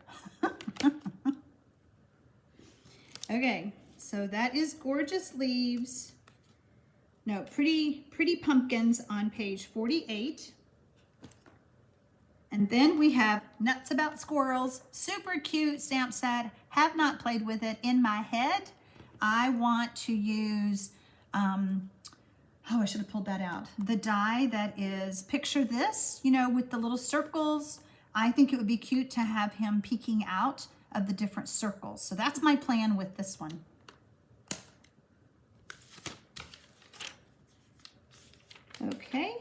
Okay, so that is Gorgeous Leaves. No, Pretty Pumpkins on page 48. And then we have Nuts About Squirrels. Super cute stamp set. Have not played with it. In my head, I want to use, oh, I should have pulled that out. The die that is, picture this, you know, with the little circles. I think it would be cute to have him peeking out of the different circles. So that's my plan with this one. Okay.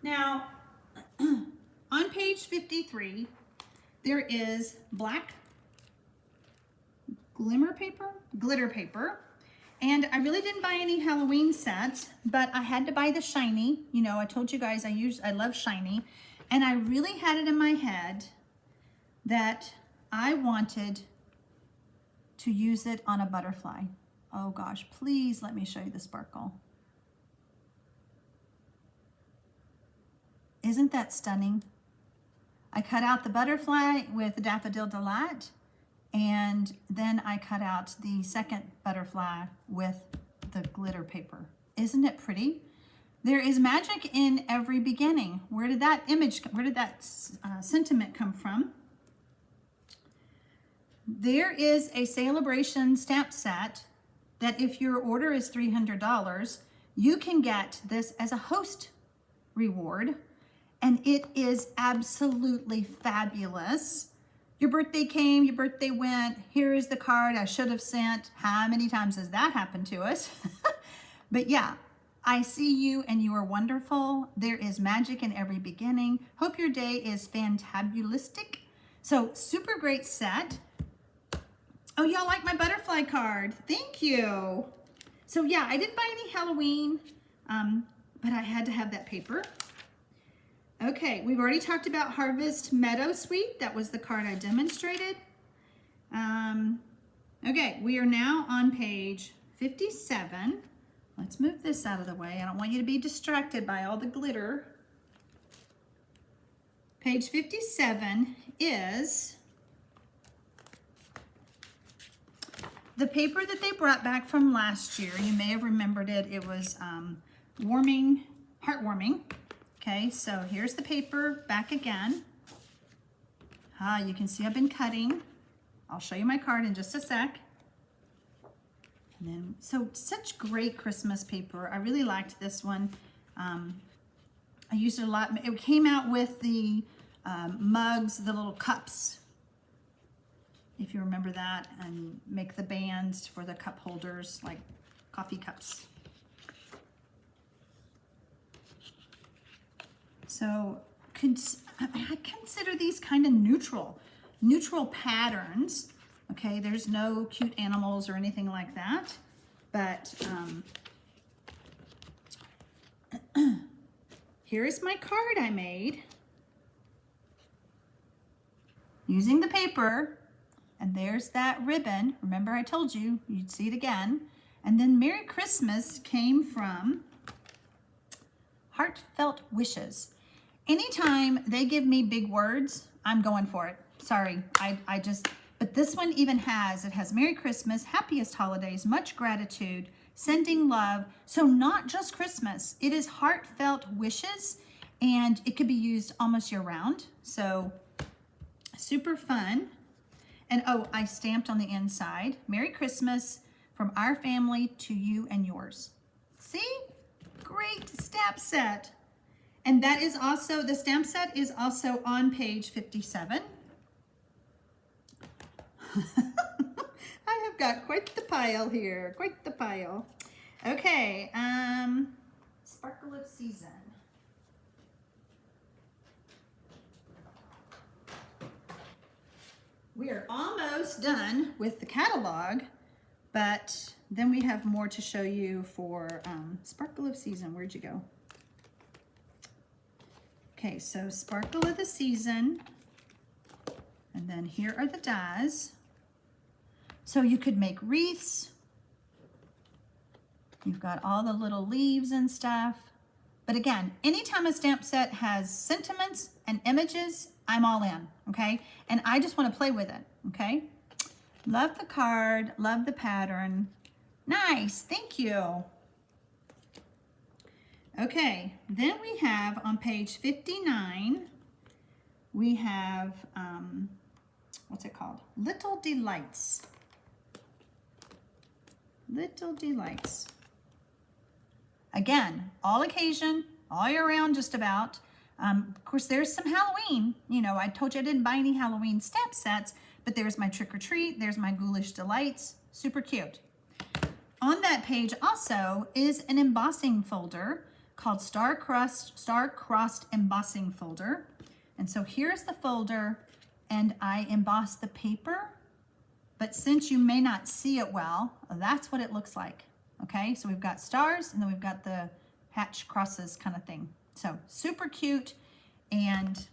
Now, on page 53, there is black glitter paper. And I really didn't buy any Halloween sets, but I had to buy the shiny. You know, I told you guys I love shiny. And I really had it in my head that I wanted to use it on a butterfly. Oh gosh, please let me show you the sparkle. Isn't that stunning? I cut out the butterfly with Daffodil Delight, And then I cut out the second butterfly with the glitter paper. Isn't it pretty? There is magic in every beginning. Where did that sentiment come from? There is a Sale-a-bration stamp set that if your order is $300, you can get this as a host reward, and it is absolutely fabulous. Your birthday came, your birthday went, here is the card I should have sent. How many times has that happened to us? But yeah, I see you and you are wonderful. There is magic in every beginning. Hope your day is fantabulistic. So super great set. Oh, y'all like my butterfly card. Thank you. So yeah, I didn't buy any Halloween, but I had to have that paper. Okay, we've already talked about Harvest Meadow Sweet. That was the card I demonstrated. Okay, we are now on page 57. Let's move this out of the way. I don't want you to be distracted by all the glitter. Page 57 is the paper that they brought back from last year. You may have remembered it. It was heartwarming. Okay, so here's the paper back again. You can see I've been cutting. I'll show you my card in just a sec. And then, so such great Christmas paper. I really liked this one. I used it a lot. It came out with the mugs, the little cups, if you remember that, and make the bands for the cup holders, like coffee cups. So I consider these kind of neutral patterns. Okay, there's no cute animals or anything like that, but here is my card I made using the paper, and there's that ribbon. Remember I told you you'd see it again. And then Merry Christmas came from Heartfelt Wishes. Anytime they give me big words, I'm going for it. Sorry, but this one even has Merry Christmas, happiest holidays, much gratitude, sending love. So not just Christmas, it is heartfelt wishes, and it could be used almost year round. So super fun. And oh, I stamped on the inside, Merry Christmas from our family to you and yours. See? Great stamp set. And that is also, the stamp set is also on page 57. I have got quite the pile here, quite the pile. Okay, Sparkle of Season. We are almost done with the catalog, but then we have more to show you for Sparkle of Season. Where'd you go? Okay, so Sparkle of the Season, and then here are the dies. So you could make wreaths. You've got all the little leaves and stuff. But again, anytime a stamp set has sentiments and images, I'm all in, okay? And I just want to play with it, okay? Love the card, love the pattern. Nice, thank you. Okay, then we have on page 59, we have, what's it called? Little Delights. Little Delights. Again, all occasion, all year round just about. Of course, there's some Halloween. You know, I told you I didn't buy any Halloween stamp sets, but there's my Trick or Treat, there's my Ghoulish Delights, super cute. On that page also is an embossing folder called Star-Crossed Embossing Folder. And so here's the folder, and I emboss the paper, but since you may not see it well, that's what it looks like, okay? So we've got stars, and then we've got the hatch crosses kind of thing. So super cute, and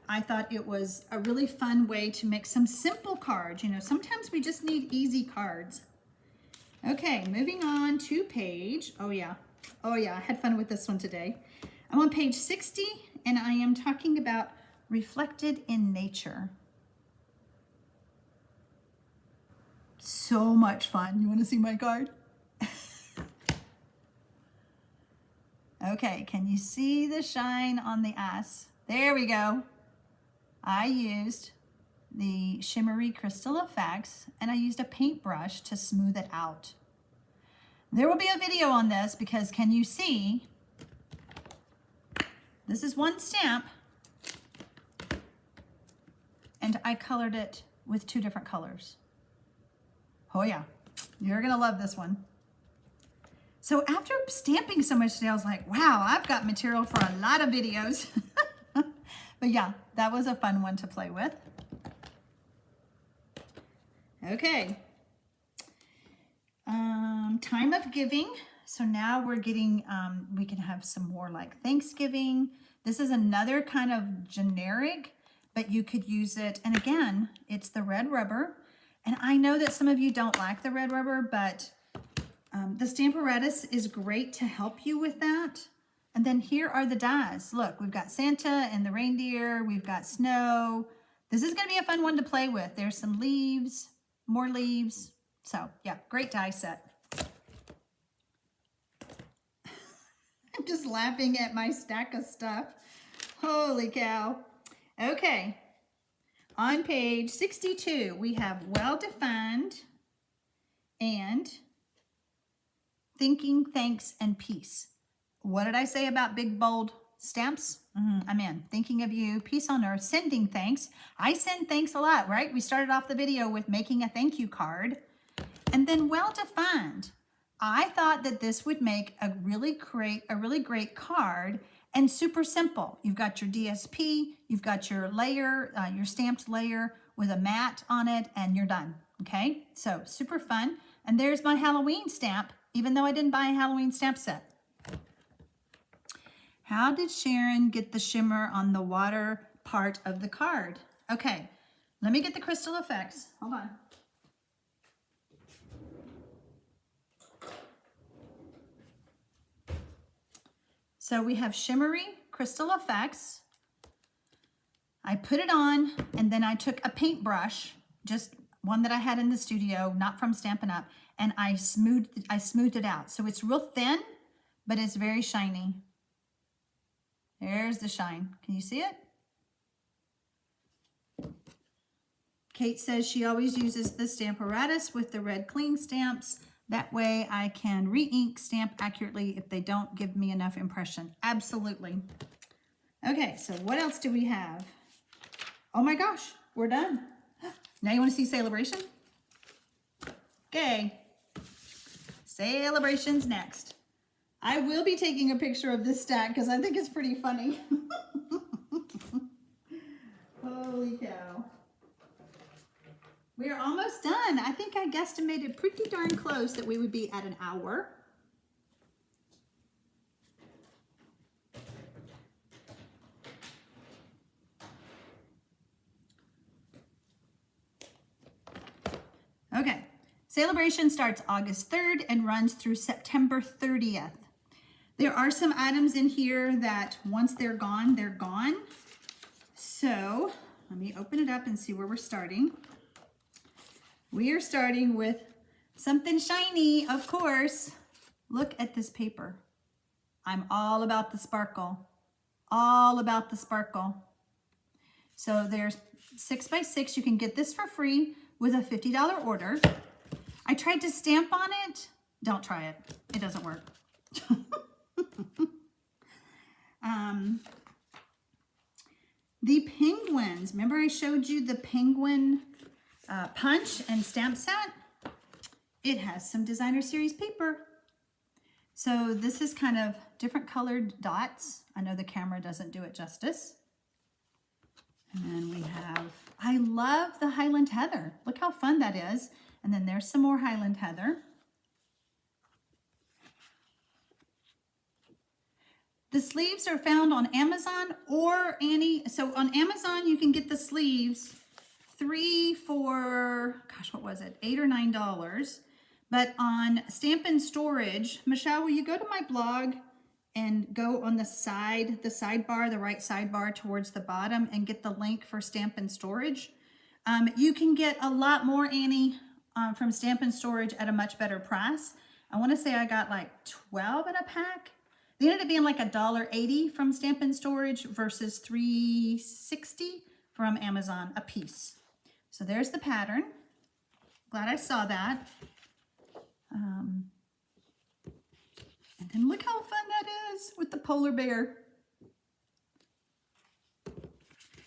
I thought it was a really fun way to make some simple cards. You know, sometimes we just need easy cards. Okay, moving on to page, oh yeah, I had fun with this one today. I'm on page 60, and I am talking about Reflected in Nature. So much fun. You want to see my card? Okay, can you see the shine on the ice? There we go. I used the Shimmery Crystal Effects and I used a paintbrush to smooth it out. There will be a video on this because can you see? This is one stamp and I colored it with 2 different colors. Oh yeah, you're gonna love this one. So after stamping so much today, I was like, wow, I've got material for a lot of videos. But yeah, that was a fun one to play with. Okay. Time of giving. So now we're getting, we can have some more like Thanksgiving. This is another kind of generic, but you could use it. And again, it's the red rubber. And I know that some of you don't like the red rubber, but the Stamparatus is great to help you with that. And then here are the dies. Look, we've got Santa and the reindeer. We've got snow. This is going to be a fun one to play with. There's some leaves, more leaves. So yeah, great die set. I'm just laughing at my stack of stuff. Holy cow. Okay. On page 62, we have well-defined and thinking, thanks, and peace. What did I say about big, bold stamps? I'm in. Thinking of you, peace on earth, sending thanks. I send thanks a lot, right? We started off the video with making a thank you card. And then well-defined. I thought that this would make a really great card and super simple. You've got your DSP, you've got your layer, your stamped layer with a mat on it, and you're done, okay? So super fun. And there's my Halloween stamp, even though I didn't buy a Halloween stamp set. How did Sharon get the shimmer on the water part of the card? Okay, let me get the crystal effects. Hold on. So we have Shimmery Crystal Effects. I put it on and then I took a paintbrush, just one that I had in the studio, not from Stampin' Up, and I smoothed it out. So it's real thin, but it's very shiny. There's the shine. Can you see it? Kate says she always uses the Stamparatus with the red cling stamps. That way I can re-ink stamp accurately if they don't give me enough impression. Absolutely. Okay, so what else do we have? Oh my gosh, we're done. Now you want to see Sale-a-bration? Okay. Sale-a-bration's next. I will be taking a picture of this stack because I think it's pretty funny. Holy cow. We are almost done. I think I guesstimated pretty darn close that we would be at an hour. Okay, Sale-a-bration starts August 3rd and runs through September 30th. There are some items in here that once they're gone, they're gone. So let me open it up and see where we're starting. We are starting with something shiny, of course. Look at this paper. I'm all about the sparkle. All about the sparkle. So there's 6x6. You can get this for free with a $50 order. I tried to stamp on it. Don't try it. It doesn't work. The penguins. Remember I showed you the penguin punch and stamp set? It has some designer series paper. So this is kind of different colored dots. I know the camera doesn't do it justice. And then we have, I love the Highland Heather. Look how fun that is. And then there's some more Highland Heather. The sleeves are found on Amazon or Annie. So on Amazon, you can get the sleeves 3 for, gosh, what was it? $8 or $9. But on Stampin' Storage, Michelle, will you go to my blog and go on the sidebar, the right sidebar towards the bottom and get the link for Stampin' Storage? You can get a lot more, Annie, from Stampin' Storage at a much better price. I want to say I got like 12 in a pack. They ended up being like $1.80 from Stampin' Storage versus $3.60 from Amazon a piece. So there's the pattern. Glad I saw that. And then look how fun that is with the polar bear.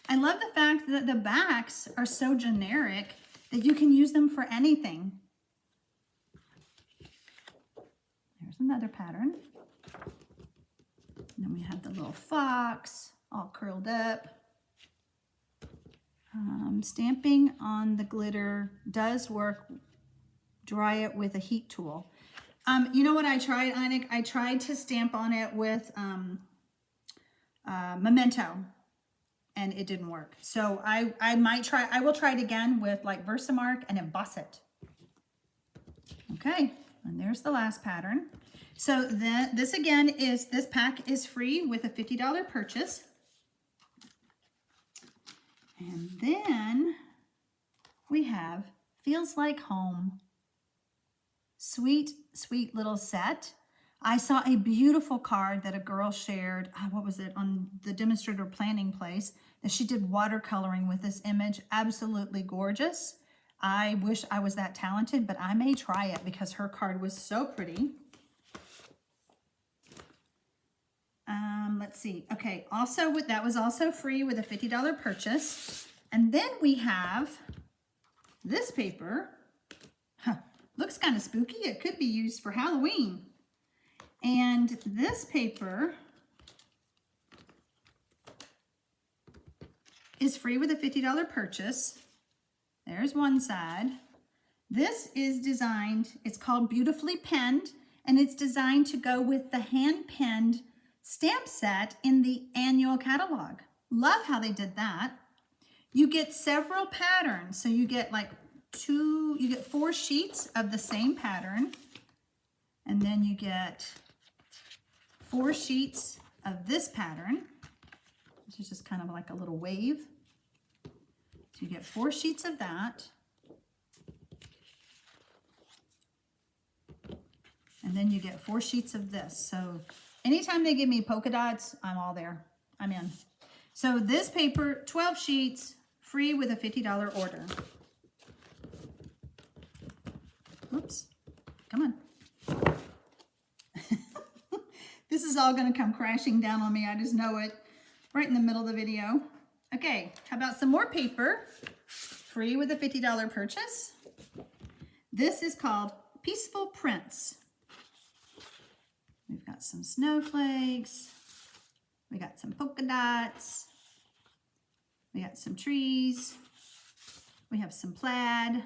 I love the fact that the backs are so generic that you can use them for anything. There's another pattern. And then we have the little fox all curled up. Stamping on the glitter does work. Dry it with a heat tool. You know what I tried, Einik? I tried to stamp on it with Memento, and it didn't work. So I will try it again with like Versamark and emboss it. Okay, and there's the last pattern. So this again is, this pack is free with a $50 purchase. And then we have Feels Like Home. Sweet, sweet little set. I saw a beautiful card that a girl shared, what was it, on the demonstrator planning place, that she did watercoloring with this image. Absolutely gorgeous. I wish I was that talented, but I may try it because her card was so pretty. Let's see. Okay, also that was also free with a $50 purchase. And then we have this paper. Looks kind of spooky. It could be used for Halloween. And this paper is free with a $50 purchase. There's one side. This is designed, it's called Beautifully Penned, and it's designed to go with the hand-penned stamp set in the annual catalog. Love how they did that. You get several patterns. So you get like you get 4 sheets of the same pattern. And then you get 4 sheets of this pattern. This is just kind of like a little wave. So you get 4 sheets of that. And then you get 4 sheets of this. So anytime they give me polka dots, I'm all there. I'm in. So this paper, 12 sheets, free with a $50 order. Oops, come on. This is all going to come crashing down on me. I just know it right in the middle of the video. Okay, how about some more paper? Free with a $50 purchase. This is called Peaceful Prints. We've got some snowflakes. We got some polka dots. We got some trees. We have some plaid.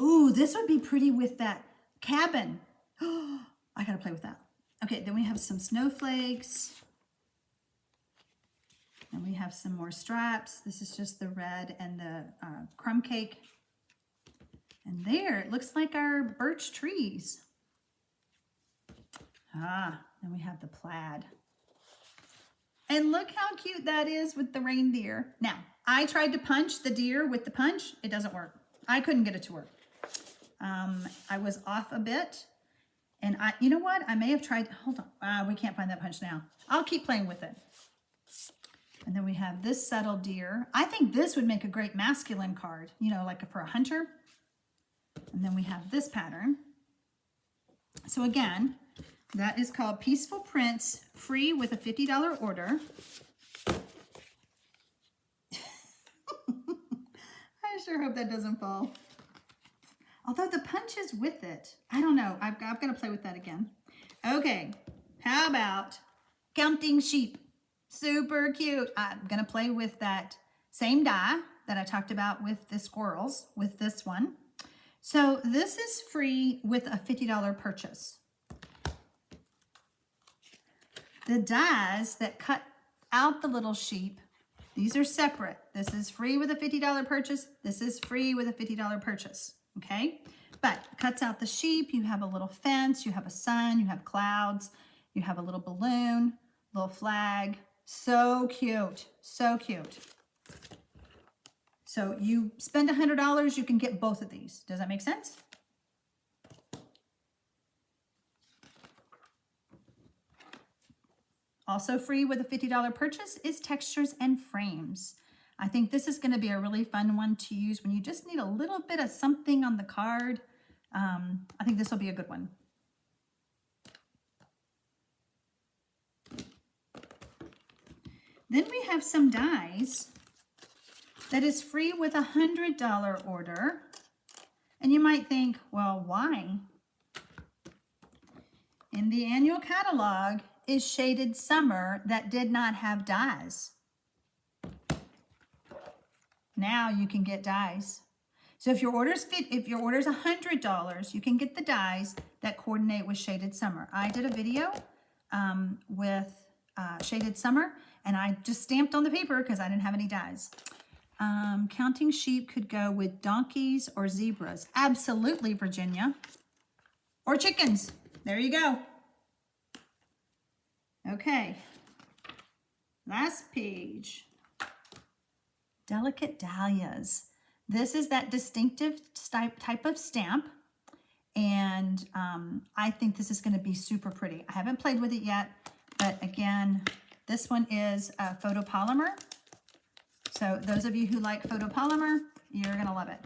Ooh, this would be pretty with that cabin. Oh, I gotta play with that. Okay, then we have some snowflakes. And we have some more straps. This is just the red and the crumb cake. And there, it looks like our birch trees. Then we have the plaid. And look how cute that is with the reindeer. Now, I tried to punch the deer with the punch. It doesn't work. I couldn't get it to work. I was off a bit. And you know what? I may have tried, hold on. We can't find that punch now. I'll keep playing with it. And then we have this subtle deer. I think this would make a great masculine card, you know, like for a hunter. And then we have this pattern. So again, that is called Peaceful Prints, free with a $50 order. I sure hope that doesn't fall. Although the punch is with it. I don't know. I've got to play with that again. Okay, how about counting sheep? Super cute. I'm going to play with that same die that I talked about with the squirrels, with this one. So this is free with a $50 purchase. The dies that cut out the little sheep, these are separate. This is free with a $50 purchase. This is free with a $50 purchase, okay? But cuts out the sheep, you have a little fence, you have a sun, you have clouds, you have a little balloon, little flag. So cute, so cute. So you spend $100, you can get both of these. Does that make sense? Also free with a $50 purchase is textures and frames. I think this is going to be a really fun one to use when you just need a little bit of something on the card. I think this will be a good one. Then we have some dies that is free with a $100 order. And you might think, well, why? In the annual catalog is Shaded Summer that did not have dies. Now you can get dies. So if your order's $100, you can get the dies that coordinate with Shaded Summer. I did a video with Shaded Summer, and I just stamped on the paper because I didn't have any dies. Counting sheep could go with donkeys or zebras. Absolutely, Virginia. Or chickens. There you go. Okay. Last page. Delicate Dahlias. This is that distinctive type of stamp. And I think this is going to be super pretty. I haven't played with it yet. But again, this one is a photopolymer. So those of you who like photopolymer, you're going to love it.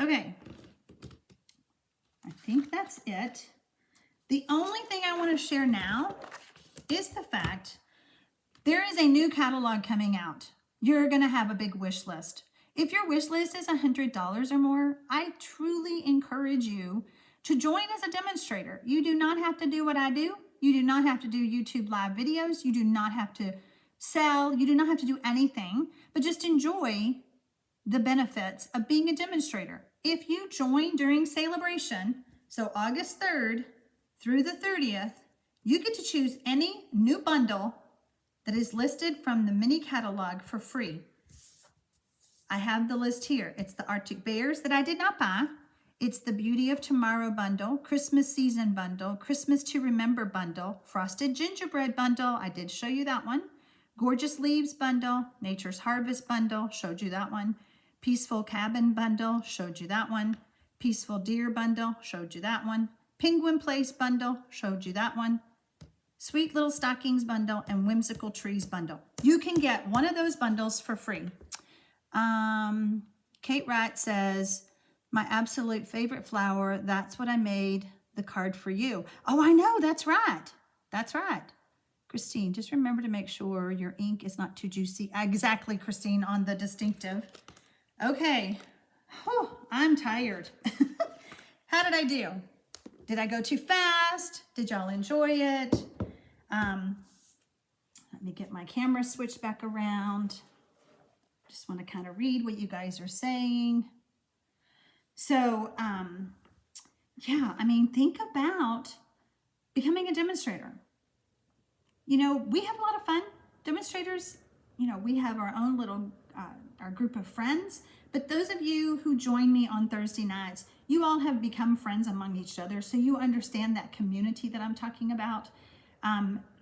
Okay. I think that's it. The only thing I want to share now is the fact there is a new catalog coming out. You're going to have a big wish list. If your wish list is $100 or more, I truly encourage you to join as a demonstrator. You do not have to do what I do. You do not have to do YouTube live videos. You do not have to sell. You do not have to do anything, but just enjoy the benefits of being a demonstrator. If you join during Sale-a-bration, so August 3rd through the 30th, you get to choose any new bundle that is listed from the mini catalog for free. I have the list here. It's the Arctic Bears that I did not buy. It's the Beauty of Tomorrow bundle, Christmas Season bundle, Christmas to Remember bundle, Frosted Gingerbread bundle. I did show you that one. Gorgeous Leaves bundle, Nature's Harvest bundle, showed you that one. Peaceful Cabin bundle, showed you that one. Peaceful Deer bundle, showed you that one. Penguin Place bundle, showed you that one. Sweet Little Stockings bundle and Whimsical Trees bundle. You can get one of those bundles for free. Kate Wright says, my absolute favorite flower, that's what I made the card for you. Oh, I know, that's right. That's right. Christine, just remember to make sure your ink is not too juicy. Exactly, Christine, on the distinctive. Okay. Whew, I'm tired. How did I do? Did I go too fast? Did y'all enjoy it? Let me get my camera switched back around. Just want to kind of read what you guys are saying. So, yeah, I mean, think about becoming a demonstrator. You know, we have a lot of fun. Demonstrators, you know, we have our own little, our group of friends. But those of you who join me on Thursday nights, you all have become friends among each other. So you understand that community that I'm talking about.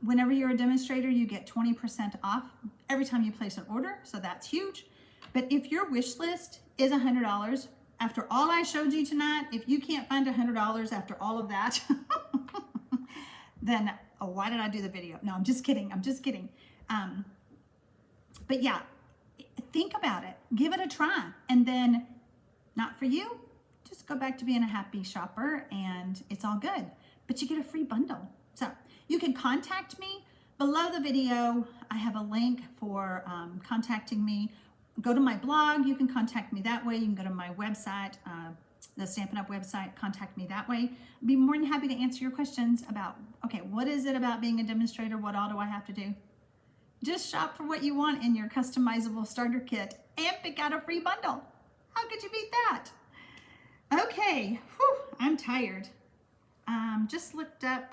Whenever you're a demonstrator, you get 20% off every time you place an order. So that's huge. But if your wish list is $100, after all I showed you tonight, if you can't find $100 after all of that, then oh, why did I do the video? No, I'm just kidding. I'm just kidding. But yeah, think about it. Give it a try. And then not for you, just go back to being a happy shopper and it's all good. But you get a free bundle. So you can contact me below the video. I have a link for contacting me. Go to my blog. You can contact me that way. You can go to my website, the Stampin' Up website, contact me that way. I'd be more than happy to answer your questions about, okay, what is it about being a demonstrator? What all do I have to do? Just shop for what you want in your customizable starter kit and pick out a free bundle. How could you beat that? Okay, whew, I'm tired. Just looked up,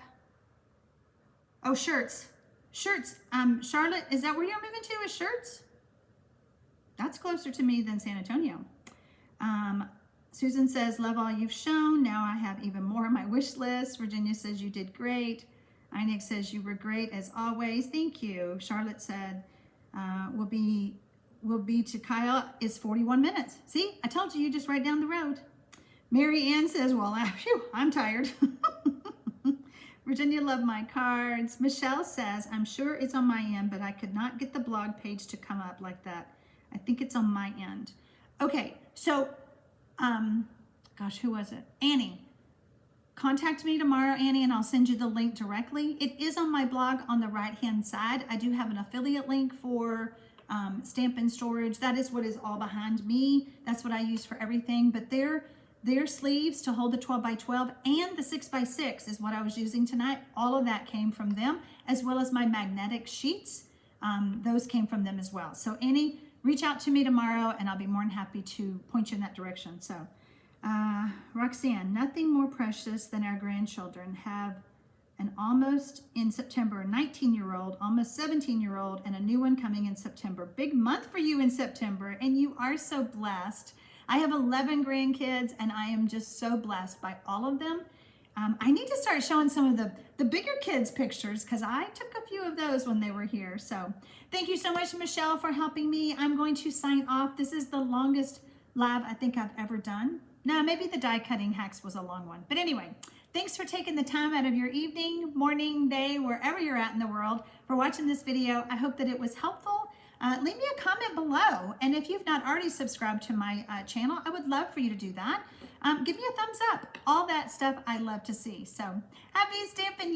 oh, shirts. Shirts, Charlotte, is that where you're moving to, is shirts? That's closer to me than San Antonio. Susan says, love all you've shown. Now I have even more on my wish list. Virginia says you did great. Einik says you were great as always. Thank you. Charlotte said, we'll be will be to Kyle is 41 minutes. See, I told you, you just right down the road. Mary Ann says, well, phew, I'm tired. Virginia loved my cards. Michelle says, I'm sure it's on my end, but I could not get the blog page to come up like that. I think it's on my end. Okay, so, gosh, who was it? Annie. Contact me tomorrow, Annie, and I'll send you the link directly. It is on my blog on the right-hand side. I do have an affiliate link for Stampin' Storage. That is what is all behind me. That's what I use for everything. But their sleeves to hold the 12x12 and the 6x6 is what I was using tonight. All of that came from them, as well as my magnetic sheets. Those came from them as well. So Annie, reach out to me tomorrow, and I'll be more than happy to point you in that direction. So. Roxanne, nothing more precious than our grandchildren. Have an almost in September 19-year-old, almost 17-year-old, and a new one coming in September. Big month for you in September, and you are so blessed. I have 11 grandkids, and I am just so blessed by all of them. I need to start showing some of the bigger kids pictures because I took a few of those when they were here. So thank you so much, Michelle, for helping me. I'm going to sign off. This is the longest live I think I've ever done. No, maybe the die cutting hacks was a long one. But anyway, thanks for taking the time out of your evening, morning, day, wherever you're at in the world for watching this video. I hope that it was helpful. Leave me a comment below. And if you've not already subscribed to my channel, I would love for you to do that. Give me a thumbs up. All that stuff I love to see. So happy stamping.